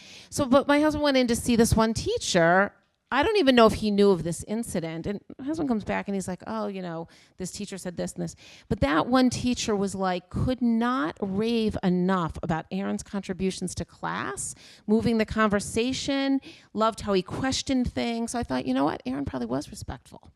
But my husband went in to see this one teacher. I don't even know if he knew of this incident. And my husband comes back and he's like, oh, this teacher said this and this. But that one teacher was like, could not rave enough about Aaron's contributions to class, moving the conversation, loved how he questioned things. So I thought, you know what? Aaron probably was respectful.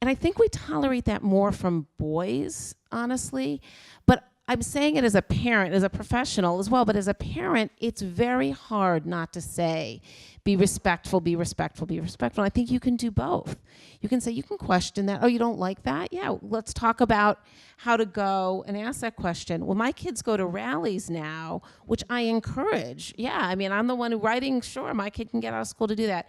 And I think we tolerate that more from boys, honestly. But I'm saying it as a parent, as a professional as well, but as a parent, it's very hard not to say, be respectful, be respectful, be respectful. And I think you can do both. You can say, you can question that. Oh, you don't like that? Yeah, let's talk about how to go and ask that question. Well, my kids go to rallies now, which I encourage. Yeah, I mean, I'm the one writing, sure, my kid can get out of school to do that.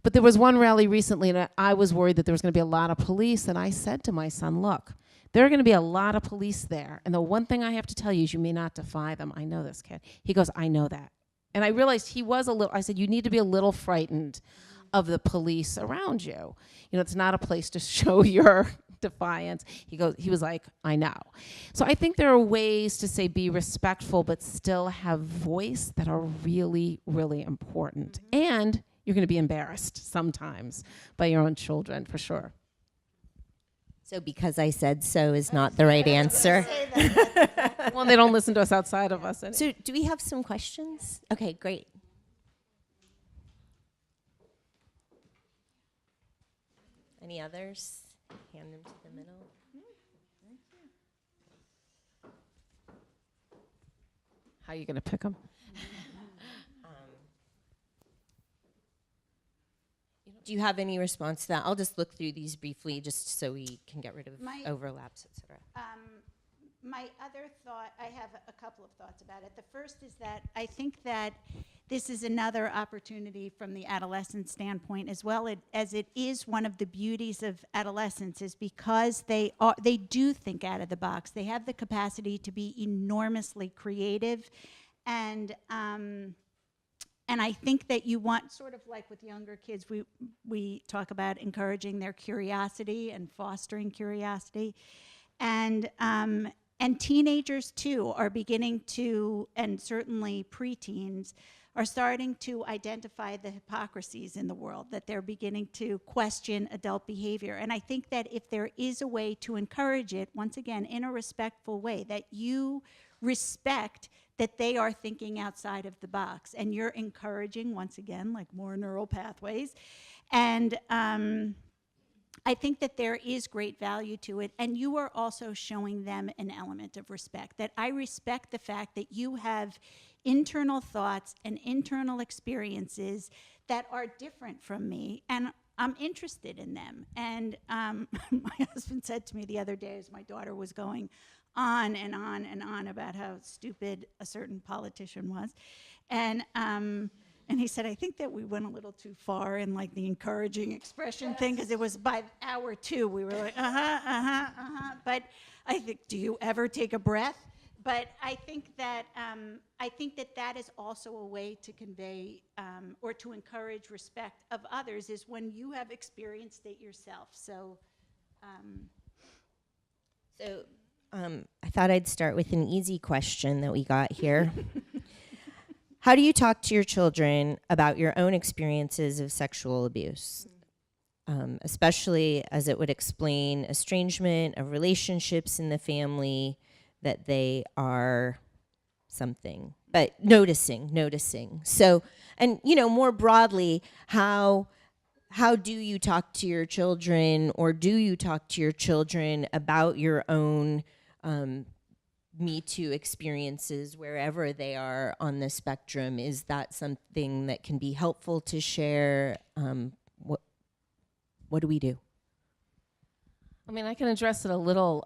But there was one rally recently, and I was worried that there was going to be a lot of police. And I said to my son, look, there are going to be a lot of police there. And the one thing I have to tell you is you may not defy them. I know this kid. He goes, I know that. And I realized he was I said, you need to be a little frightened of the police around you. It's not a place to show your defiance. He was like, I know. So I think there are ways to say be respectful, but still have voice that are really, really important. And you're going to be embarrassed sometimes by your own children, for sure. So because I said so is not the right answer. Well, they don't listen to us outside of us. So do we have some questions? Okay, great. Any others? Hand them to the middle. How are you going to pick them? Do you have any response to that? I'll just look through these briefly just so we can get rid of overlaps, et cetera. My other thought, I have a couple of thoughts about it. The first is that I think that this is another opportunity from the adolescent standpoint, as well as it is one of the beauties of adolescence, is because they do think out of the box. They have the capacity to be enormously creative And I think that you want, sort of like with younger kids, we talk about encouraging their curiosity and fostering curiosity. And teenagers, too, are beginning to, and certainly preteens, are starting to identify the hypocrisies in the world, that they're beginning to question adult behavior. And I think that if there is a way to encourage it, once again, in a respectful way, that you respect that they are thinking outside of the box, and you're encouraging, once again, like more neural pathways. And I think that there is great value to it, and you are also showing them an element of respect, that I respect the fact that you have internal thoughts and internal experiences that are different from me, and I'm interested in them. And my husband said to me the other day, as my daughter was going on and on and on about how stupid a certain politician was, and he said, I think that we went a little too far in like the encouraging expression thing, because it was by hour 2, we were like, But I think, do you ever take a breath? But I think that that is also a way to convey or to encourage respect of others, is when you have experienced it yourself. So, I thought I'd start with an easy question that we got here. How do you talk to your children about your own experiences of sexual abuse, especially as it would explain estrangement of relationships in the family, that they are something, but noticing. So, and more broadly, how do you talk to your children, or do you talk to your children about your own Me Too experiences wherever they are on the spectrum? Is that something that can be helpful to share? What do we do? I mean, I can address it a little.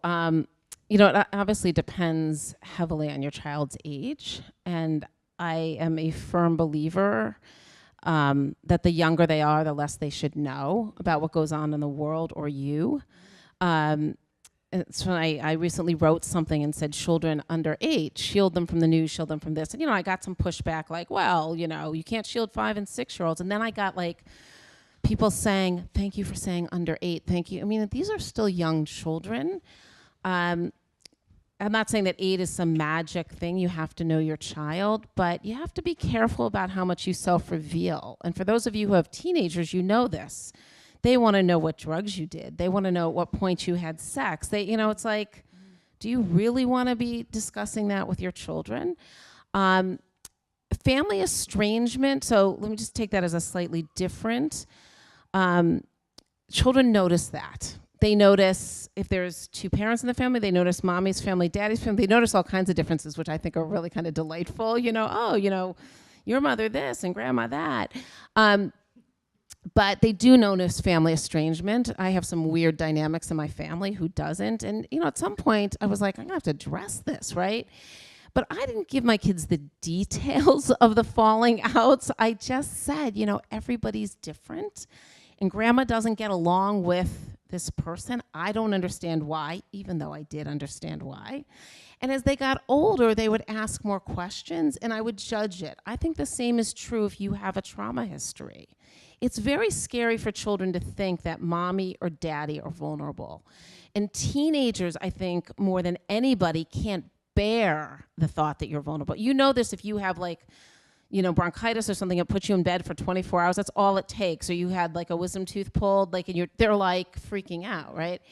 It obviously depends heavily on your child's age, and I am a firm believer that the younger they are, the less they should know about what goes on in the world or you. And so I recently wrote something and said, children under 8, shield them from the news, shield them from this. And, I got some pushback like, well, you can't shield 5 and 6-year-olds. And then I got like people saying, thank you for saying under 8. Thank you. I mean, these are still young children. I'm not saying that 8 is some magic thing. You have to know your child, but you have to be careful about how much you self-reveal. And for those of you who have teenagers, you know this. They want to know what drugs you did. They want to know at what point you had sex. It's like, do you really want to be discussing that with your children? Family estrangement, so let me just take that as a slightly different. Children notice that. They notice if there's 2 parents in the family, they notice mommy's family, daddy's family. They notice all kinds of differences, which I think are really kind of delightful. Your mother this and grandma that. But they do notice family estrangement. I have some weird dynamics in my family. Who doesn't? And, at some point I was like, I'm going to have to address this, right? But I didn't give my kids the details of the falling outs. I just said, everybody's different. And grandma doesn't get along with this person. I don't understand why, even though I did understand why. And as they got older, they would ask more questions, and I would judge it. I think the same is true if you have a trauma history. It's very scary for children to think that mommy or daddy are vulnerable. And teenagers, I think, more than anybody, can't bear the thought that you're vulnerable. You know this if you have bronchitis or something that puts you in bed for 24 hours. That's all it takes. Or you had like a wisdom tooth pulled, and they're like freaking out, right?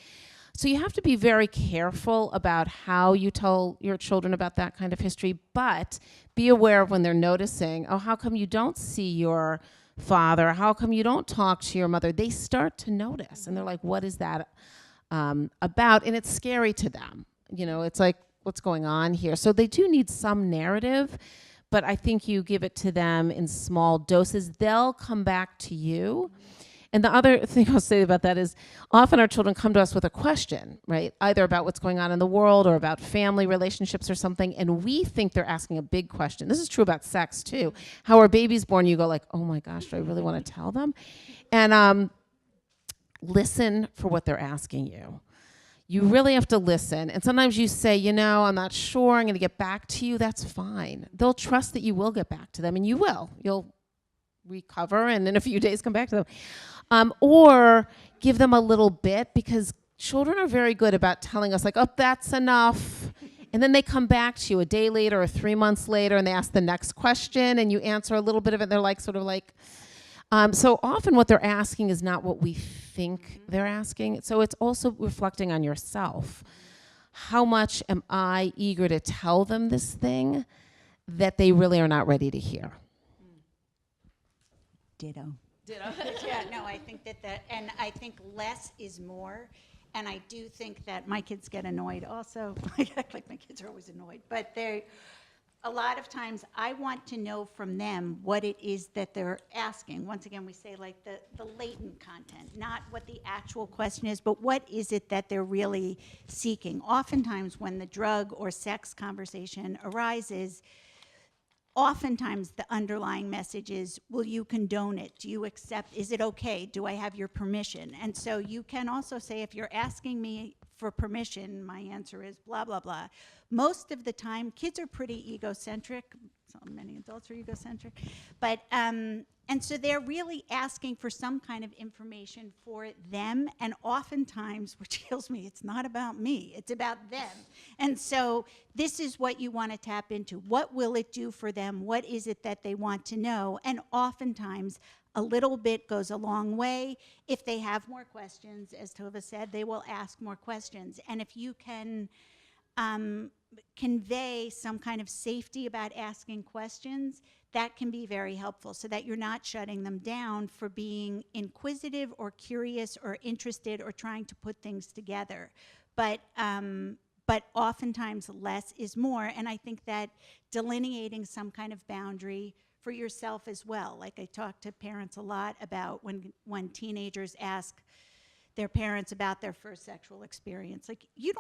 So you have to be very careful about how you tell your children about that kind of history, but be aware of when they're noticing, how come you don't see your father? How come you don't talk to your mother? They start to notice, and they're like, what is that about? And it's scary to them. It's like, what's going on here? So they do need some narrative, but I think you give it to them in small doses. They'll come back to you. And the other thing I'll say about that is often our children come to us with a question, right? Either about what's going on in the world or about family relationships or something, and we think they're asking a big question. This is true about sex too. How are babies born? You go like, oh my gosh, do I really want to tell them? And listen for what they're asking you. you really have to listen. And sometimes you say, I'm not sure, I'm going to get back to you. That's fine. They'll trust that you will get back to them, and you will. You'll recover and in a few days come back to them. Or give them a little bit, because children are very good about telling us, like, oh, that's enough. And then they come back to you a day later or 3 months later, and they ask the next question, and you answer a little bit of it, and they're like, sort of like, so often what they're asking is not what we think they're asking. So it's also reflecting on yourself. How much am I eager to tell them this thing that they really are not ready to hear? Ditto. Yeah, no, I think that, and I think less is more. And I do think that my kids get annoyed also. I act like my kids are always annoyed. But a lot of times I want to know from them what it is that they're asking. Once again, we say like the latent content, not what the actual question is, but what is it that they're really seeking. Oftentimes when the drug or sex conversation arises, oftentimes the underlying message is, will you condone it? Do you accept, is it okay? Do I have your permission? And so you can also say, if you're asking me for permission, my answer is blah, blah, blah. Most of the time, kids are pretty egocentric. So many adults are egocentric. But, and so they're really asking for some kind of information for them. And oftentimes, which kills me, it's not about me, it's about them. And so this is what you want to tap into. What will it do for them? What is it that they want to know? And oftentimes, a little bit goes a long way. If they have more questions, as Tovah said, they will ask more questions. And if you can convey some kind of safety about asking questions, that can be very helpful, so that you're not shutting them down for being inquisitive or curious or interested or trying to put things together. But oftentimes less is more, and I think that delineating some kind of boundary for yourself as well. Like, I talk to parents a lot about when teenagers ask their parents about their first sexual experience. Like, you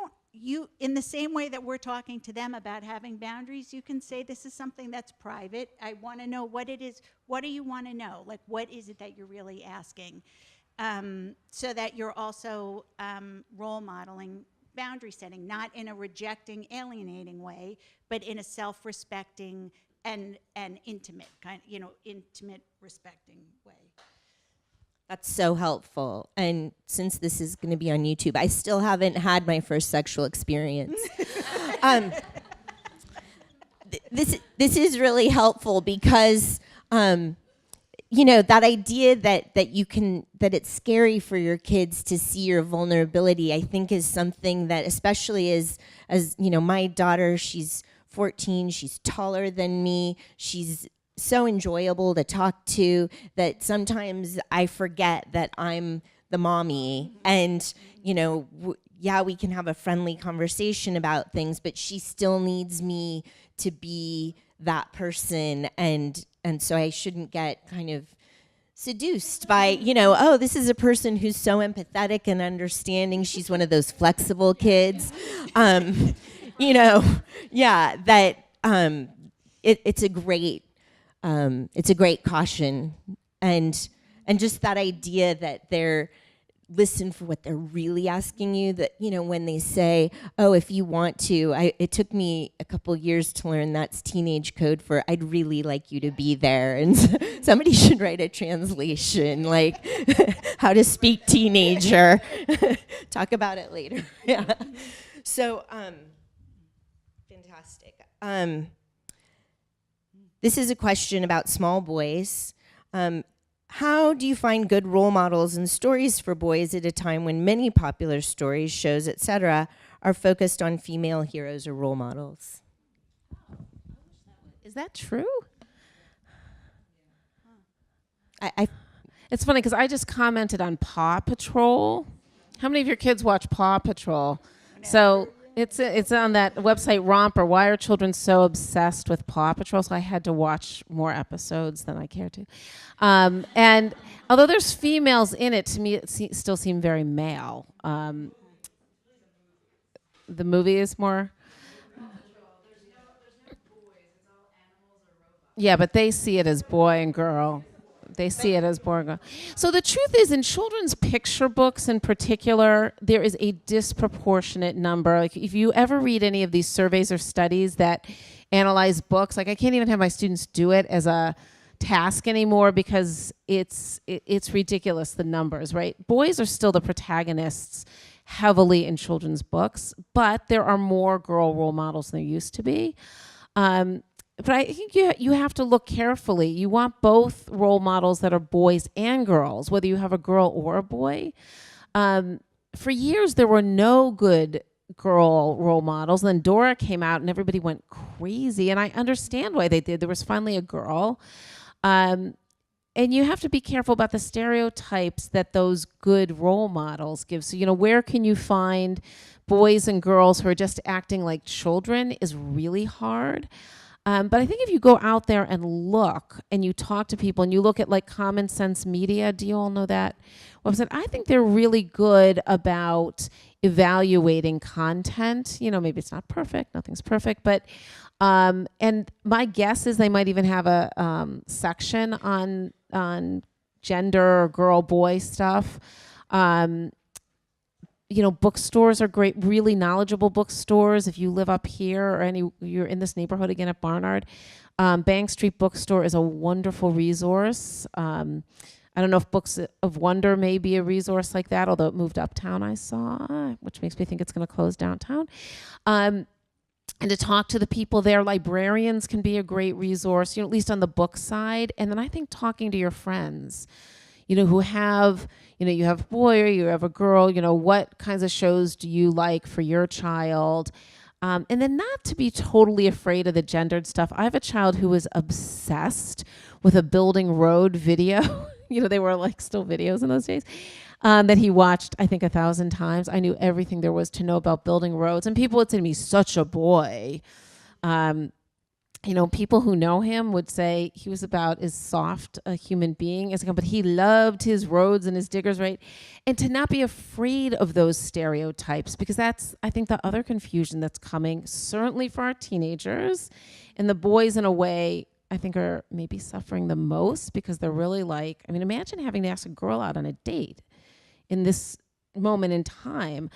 in the same way that we're talking to them about having boundaries, you can say, this is something that's private. I want to know what it is. What do you want to know? Like, what is it that you're really asking? So that you're also role modeling boundary setting, not in a rejecting, alienating way, but in a self-respecting and intimate kind, intimate, respecting way. That's so helpful. And since this is going to be on YouTube, I still haven't had my first sexual experience. This is really helpful because, that idea that it's scary for your kids to see your vulnerability, I think is something that, especially as my daughter, she's 14, she's taller than me, she's so enjoyable to talk to, that sometimes I forget that I'm the mommy. And, we can have a friendly conversation about things, but she still needs me to be that person. And so I shouldn't get kind of seduced by, oh, this is a person who's so empathetic and understanding. She's one of those flexible kids. It's a great caution, and just that idea that they're listen for what they're really asking you. That when they say, "Oh, if you want to," it took me a couple years to learn that's teenage code for "I'd really like you to be there." And somebody should write a translation, like how to speak teenager. Talk about it later. Yeah. So, fantastic. This is a question about small boys. How do you find good role models and stories for boys at a time when many popular stories, shows, etc., are focused on female heroes or role models? Is that true? It's funny because I just commented on Paw Patrol. How many of your kids watch Paw Patrol? So it's on that website Romper. Why are children so obsessed with Paw Patrol? So I had to watch more episodes than I care to. And although there's females in it, to me it still seemed very male. The movie is more. Yeah, but they see it as boy and girl. They see it as boring. So the truth is, in children's picture books in particular, there is a disproportionate number. Like if you ever read any of these surveys or studies that analyze books, like I can't even have my students do it as a task anymore because it's ridiculous, the numbers, right? Boys are still the protagonists heavily in children's books, but there are more girl role models than there used to be. But I think you have to look carefully. You want both role models that are boys and girls, whether you have a girl or a boy. For years, there were no good girl role models. And then Dora came out and everybody went crazy. And I understand why they did. There was finally a girl. And you have to be careful about the stereotypes that those good role models give. So, where can you find boys and girls who are just acting like children is really hard. But I think if you go out there and look and you talk to people and you look at like Common Sense Media, do you all know that website? I think they're really good about evaluating content. Maybe it's not perfect, nothing's perfect, but and my guess is they might even have a section on gender or girl boy stuff. Bookstores are great, really knowledgeable bookstores. If you live up here or you're in this neighborhood again at Barnard, Bank Street Bookstore is a wonderful resource. I don't know if Books of Wonder may be a resource like that, although it moved uptown, I saw, which makes me think it's going to close downtown. And to talk to the people there, librarians can be a great resource, at least on the book side. And then I think talking to your friends, who have, you have a boy or you have a girl, what kinds of shows do you like for your child? And then not to be totally afraid of the gendered stuff. I have a child who was obsessed with a Building Road video. They were like still videos in those days that he watched, I think, 1,000 times. I knew everything there was to know about building roads. And people would say to me, such a boy. People who know him would say he was about as soft a human being as but he loved his roads and his diggers, right? And to not be afraid of those stereotypes, because that's, I think, the other confusion that's coming, certainly for our teenagers. And the boys, in a way, I think are maybe suffering the most because they're really like, imagine having to ask a girl out on a date in this moment in time.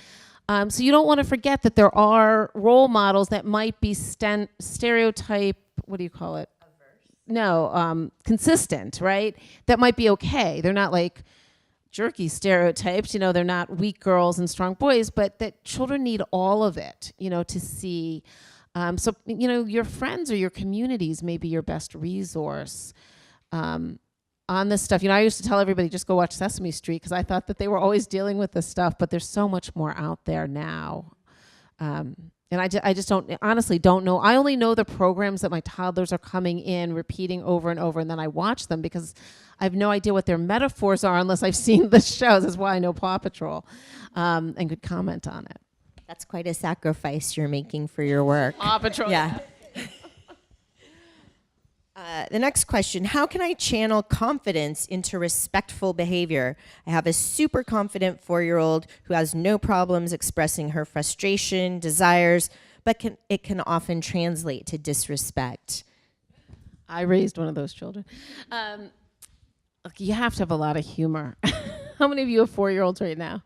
So you don't want to forget that there are role models that might be stereotype, what do you call it? Averse. No, consistent, right? That might be okay. They're not like jerky stereotypes, they're not weak girls and strong boys, but that children need all of it, to see. So, your friends or your communities may be your best resource on this stuff. I used to tell everybody just go watch Sesame Street because I thought that they were always dealing with this stuff, but there's so much more out there now. And I just honestly don't know. I only know the programs that my toddlers are coming in, repeating over and over, and then I watch them because I have no idea what their metaphors are unless I've seen the shows. That's why I know Paw Patrol and could comment on it. That's quite a sacrifice you're making for your work. Paw Patrol. Yeah. The next question, how can I channel confidence into respectful behavior? I have a super confident 4-year-old who has no problems expressing her frustration, desires, but it can often translate to disrespect. I raised one of those children. Look, you have to have a lot of humor. How many of you have 4-year-olds right now?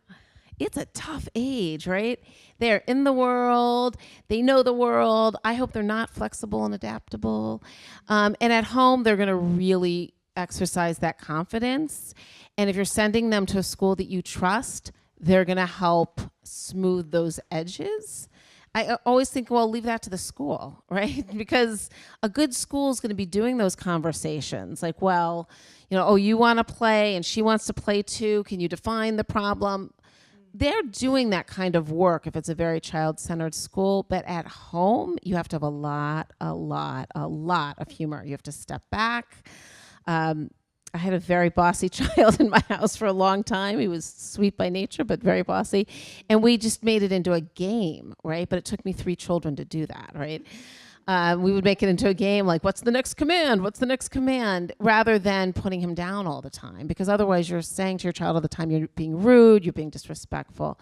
It's a tough age, right? They're in the world. They know the world. I hope they're not flexible and adaptable. And at home, they're going to really exercise that confidence. And if you're sending them to a school that you trust, they're going to help smooth those edges. I always think, well, leave that to the school, right? Because a good school is going to be doing those conversations. Like, well, you want to play and she wants to play too. Can you define the problem? They're doing that kind of work if it's a very child-centered school, but at home, you have to have a lot of humor. You have to step back. I had a very bossy child in my house for a long time. He was sweet by nature, but very bossy. And we just made it into a game, right? But it took me 3 children to do that, right? We would make it into a game like, what's the next command? What's the next command? Rather than putting him down all the time. Because otherwise you're saying to your child all the time, you're being rude, you're being disrespectful.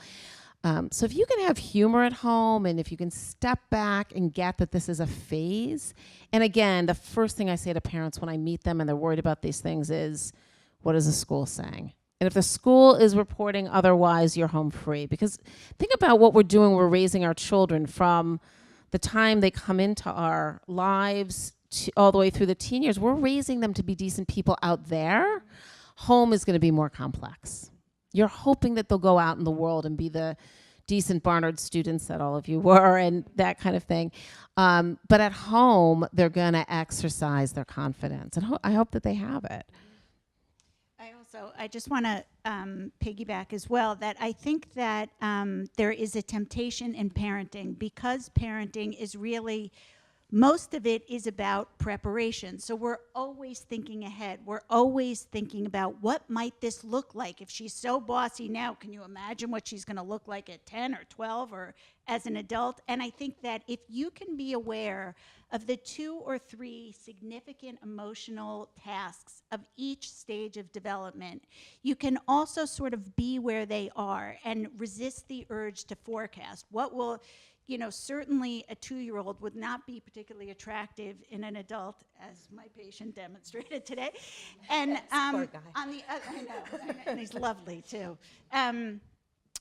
So if you can have humor at home, and if you can step back and get that this is a phase, and again, the first thing I say to parents when I meet them and they're worried about these things is, what is the school saying? And if the school is reporting otherwise, you're home free. Because think about what we're doing. We're raising our children from the time they come into our lives all the way through the teen years. We're raising them to be decent people out there. Home is going to be more complex. You're hoping that they'll go out in the world and be the decent Barnard students that all of you were and that kind of thing. But at home, they're going to exercise their confidence. And I hope that they have it. I just want to piggyback as well that I think that there is a temptation in parenting, because parenting is really, most of it is about preparation. So we're always thinking ahead. We're always thinking about what might this look like. If she's so bossy now, can you imagine what she's going to look like at 10 or 12 or as an adult? And I think that if you can be aware of the 2 or 3 significant emotional tasks of each stage of development, you can also sort of be where they are and resist the urge to forecast. What will, certainly a 2-year-old would not be particularly attractive in an adult, as my patient demonstrated today. And Poor guy. on the other, I know, and he's lovely too.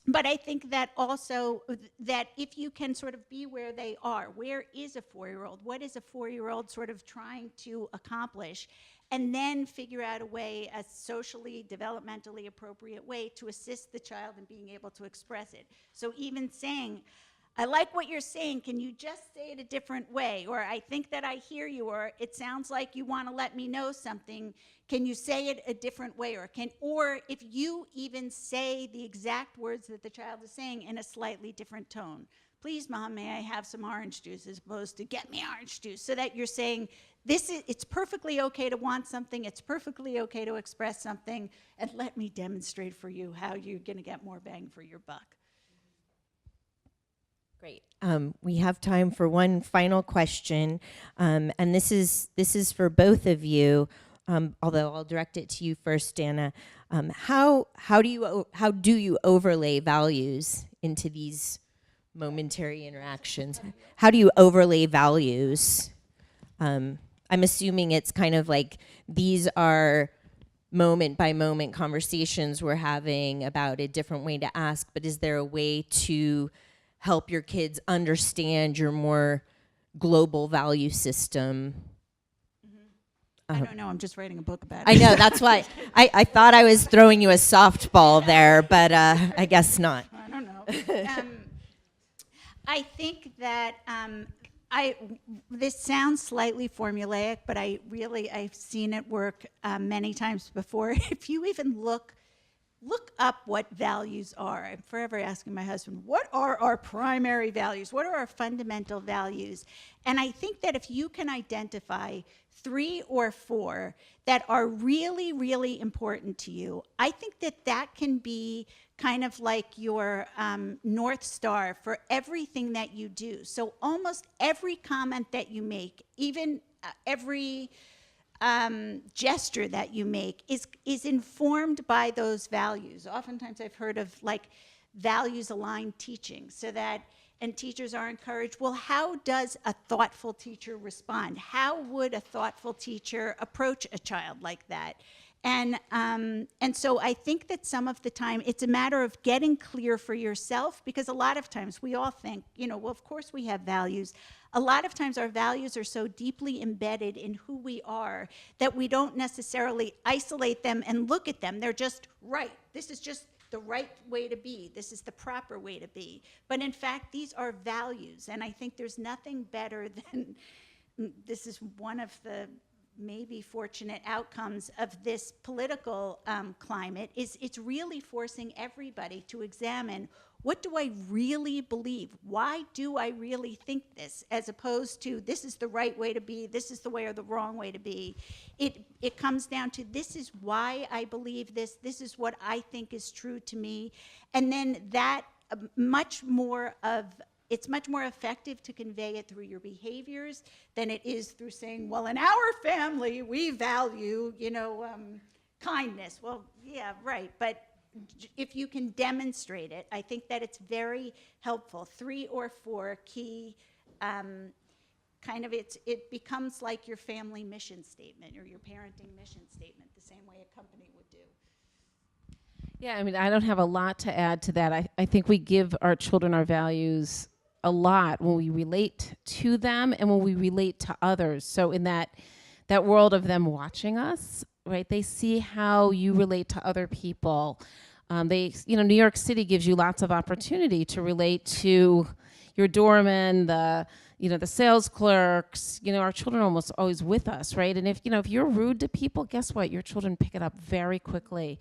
But I think that also that if you can sort of be where they are, where is a 4-year-old? What is a 4-year-old sort of trying to accomplish? And then figure out a way, a socially, developmentally appropriate way to assist the child in being able to express it. So even saying, I like what you're saying, can you just say it a different way? Or I think that I hear you, or it sounds like you want to let me know something. Can you say it a different way? Or if you even say the exact words that the child is saying in a slightly different tone. Please, Mom, may I have some orange juice, as opposed to get me orange juice, so that you're saying, it's perfectly okay to want something, it's perfectly okay to express something, and let me demonstrate for you how you're going to get more bang for your buck. Great. We have time for one final question, and this is for both of you. Although I'll direct it to you first, Dana. How do you overlay values into these momentary interactions? How do you overlay values? I'm assuming it's kind of like these are moment by moment conversations we're having about a different way to ask, but is there a way to help your kids understand your more global value system? I don't know, I'm just writing a book about it. I know, that's why I thought I was throwing you a softball there, but I guess not. I don't know. I think that this sounds slightly formulaic, but I've seen it work many times before. If you even look up what values are. I'm forever asking my husband, what are our primary values? What are our fundamental values? And I think that if you can identify 3 or 4 that are really, really important to you, I think that can be kind of like your North Star for everything that you do. So almost every comment that you make, even every gesture that you make is informed by those values. Oftentimes I've heard of like values-aligned teaching, and teachers are encouraged, well, how does a thoughtful teacher respond? How would a thoughtful teacher approach a child like that? And so I think that some of the time it's a matter of getting clear for yourself, because a lot of times we all think, well, of course we have values. A lot of times our values are so deeply embedded in who we are that we don't necessarily isolate them and look at them. They're just right. This is just the right way to be. This is the proper way to be. But in fact, these are values. And I think there's nothing better than, this is one of the maybe fortunate outcomes of this political climate, is it's really forcing everybody to examine, what do I really believe? Why do I really think this? As opposed to, this is the right way to be, this is the way or the wrong way to be. It comes down to, this is why I believe this is what I think is true to me. And then that it's much more effective to convey it through your behaviors than it is through saying, well, in our family, we value, kindness. Well, yeah, right. But if you can demonstrate it, I think that it's very helpful. 3 or 4 key it becomes like your family mission statement or your parenting mission statement, the same way a company would do. Yeah, I mean, I don't have a lot to add to that. I think we give our children our values a lot when we relate to them and when we relate to others. So in that world of them watching us, right, they see how you relate to other people. New York City gives you lots of opportunity to relate to your doorman, the sales clerks. Our children are almost always with us, right? And if you're rude to people, guess what? Your children pick it up very quickly.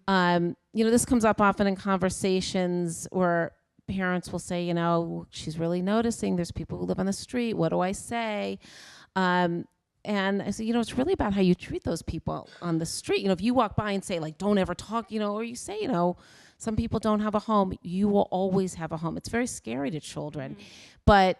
This comes up often in conversations where parents will say, she's really noticing there's people who live on the street. What do I say? And I say, it's really about how you treat those people on the street. If you walk by and say, like, don't ever talk, or you say, some people don't have a home, you will always have a home. It's very scary to children. Mm-hmm. But,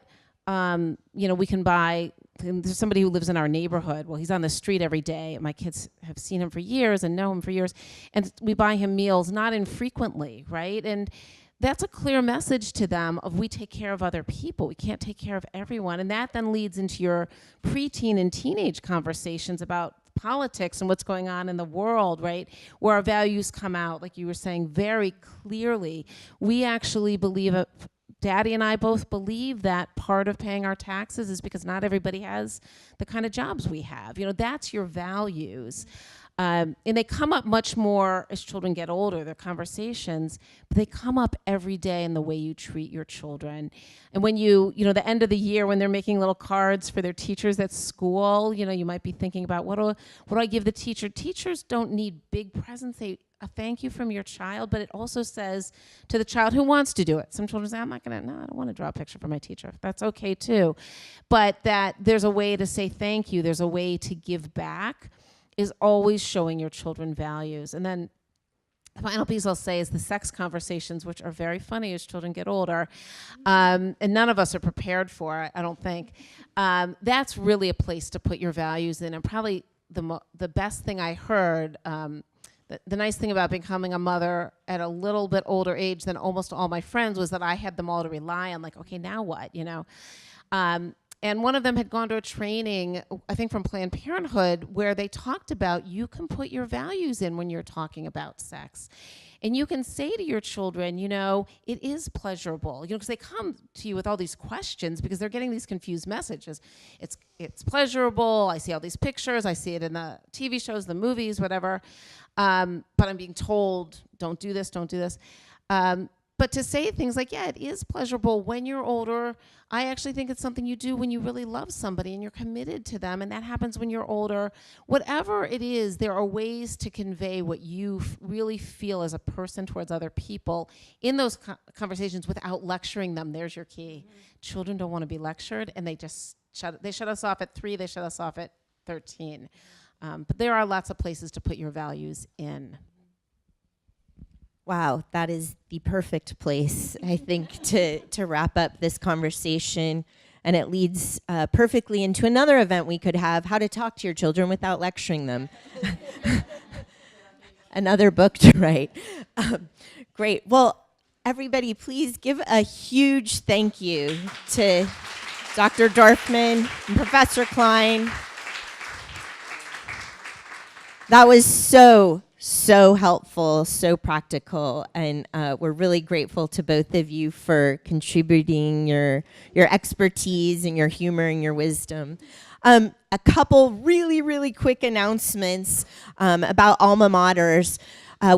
we can buy, there's somebody who lives in our neighborhood. Well, he's on the street every day. My kids have seen him for years and know him for years. And we buy him meals, not infrequently, right? And that's a clear message to them of we take care of other people. We can't take care of everyone. And that then leads into your preteen and teenage conversations about politics and what's going on in the world, right? Where our values come out, like you were saying, very clearly. We actually believe, Daddy and I both believe that part of paying our taxes is because not everybody has the kind of jobs we have. That's your values. And they come up much more as children get older, their conversations, but they come up every day in the way you treat your children. And when the end of the year, when they're making little cards for their teachers at school, you might be thinking about what do I give the teacher? Teachers don't need big presents. A thank you from your child, but it also says to the child who wants to do it. Some children say, I don't want to draw a picture for my teacher. That's okay too. But that there's a way to say thank you. There's a way to give back. Is always showing your children values. And then the final piece I'll say is the sex conversations, which are very funny as children get older, and none of us are prepared for it, I don't think. That's really a place to put your values in. And probably the best thing I heard, the nice thing about becoming a mother at a little bit older age than almost all my friends was that I had them all to rely on, like, okay, now what, And one of them had gone to a training, I think from Planned Parenthood, where they talked about you can put your values in when you're talking about sex. And you can say to your children, it is pleasurable, because they come to you with all these questions because they're getting these confused messages. It's pleasurable. I see all these pictures. I see it in the TV shows, the movies, whatever. But I'm being told, don't do this, don't do this. But to say things like, yeah, it is pleasurable when you're older. I actually think it's something you do when you really love somebody and you're committed to them, and that happens when you're older. Whatever it is, there are ways to convey what you really feel as a person towards other people in those conversations without lecturing them. There's your key. Mm-hmm. Children don't want to be lectured, and they just shut us off at 3, they shut us off at 13. But there are lots of places to put your values in. Wow, that is the perfect place, I think, to wrap up this conversation. And it leads perfectly into another event we could have, how to talk to your children without lecturing them. Another book to write. Great. Well, everybody, please give a huge thank you to Dr. Dorfman and Professor Klein. That was so helpful, so practical, and we're really grateful to both of you for contributing your expertise and your humor and your wisdom. A couple really quick announcements about alma maters.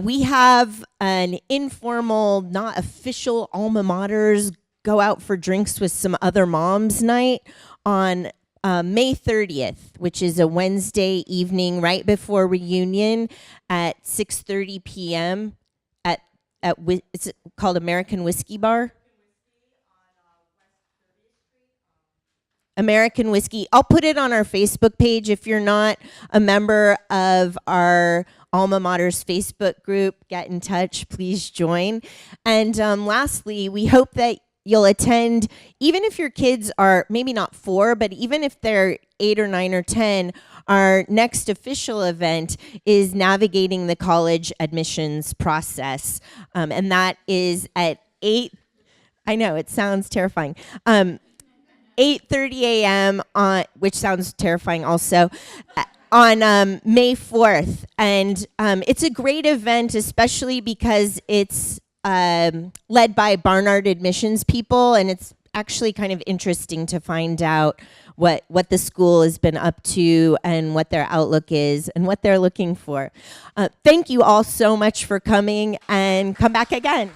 We have an informal, not official alma maters go out for drinks with some other moms night on May 30th, which is a Wednesday evening right before reunion at 6:30 p.m. at it's called American Whiskey Bar. American Whiskey. I'll put it on our Facebook page. If you're not a member of our Alma Maters Facebook group, get in touch. Please join. And lastly, we hope that you'll attend, even if your kids are maybe not 4, but even if they're 8 or 9 or 10, our next official event is navigating the college admissions process. And that is at 8, I know, it sounds terrifying. 8:30 a.m. on, which sounds terrifying also, on May 4th. And it's a great event, especially because it's led by Barnard admissions people, and it's actually kind of interesting to find out what the school has been up to and what their outlook is and what they're looking for. Thank you all so much for coming, and come back again.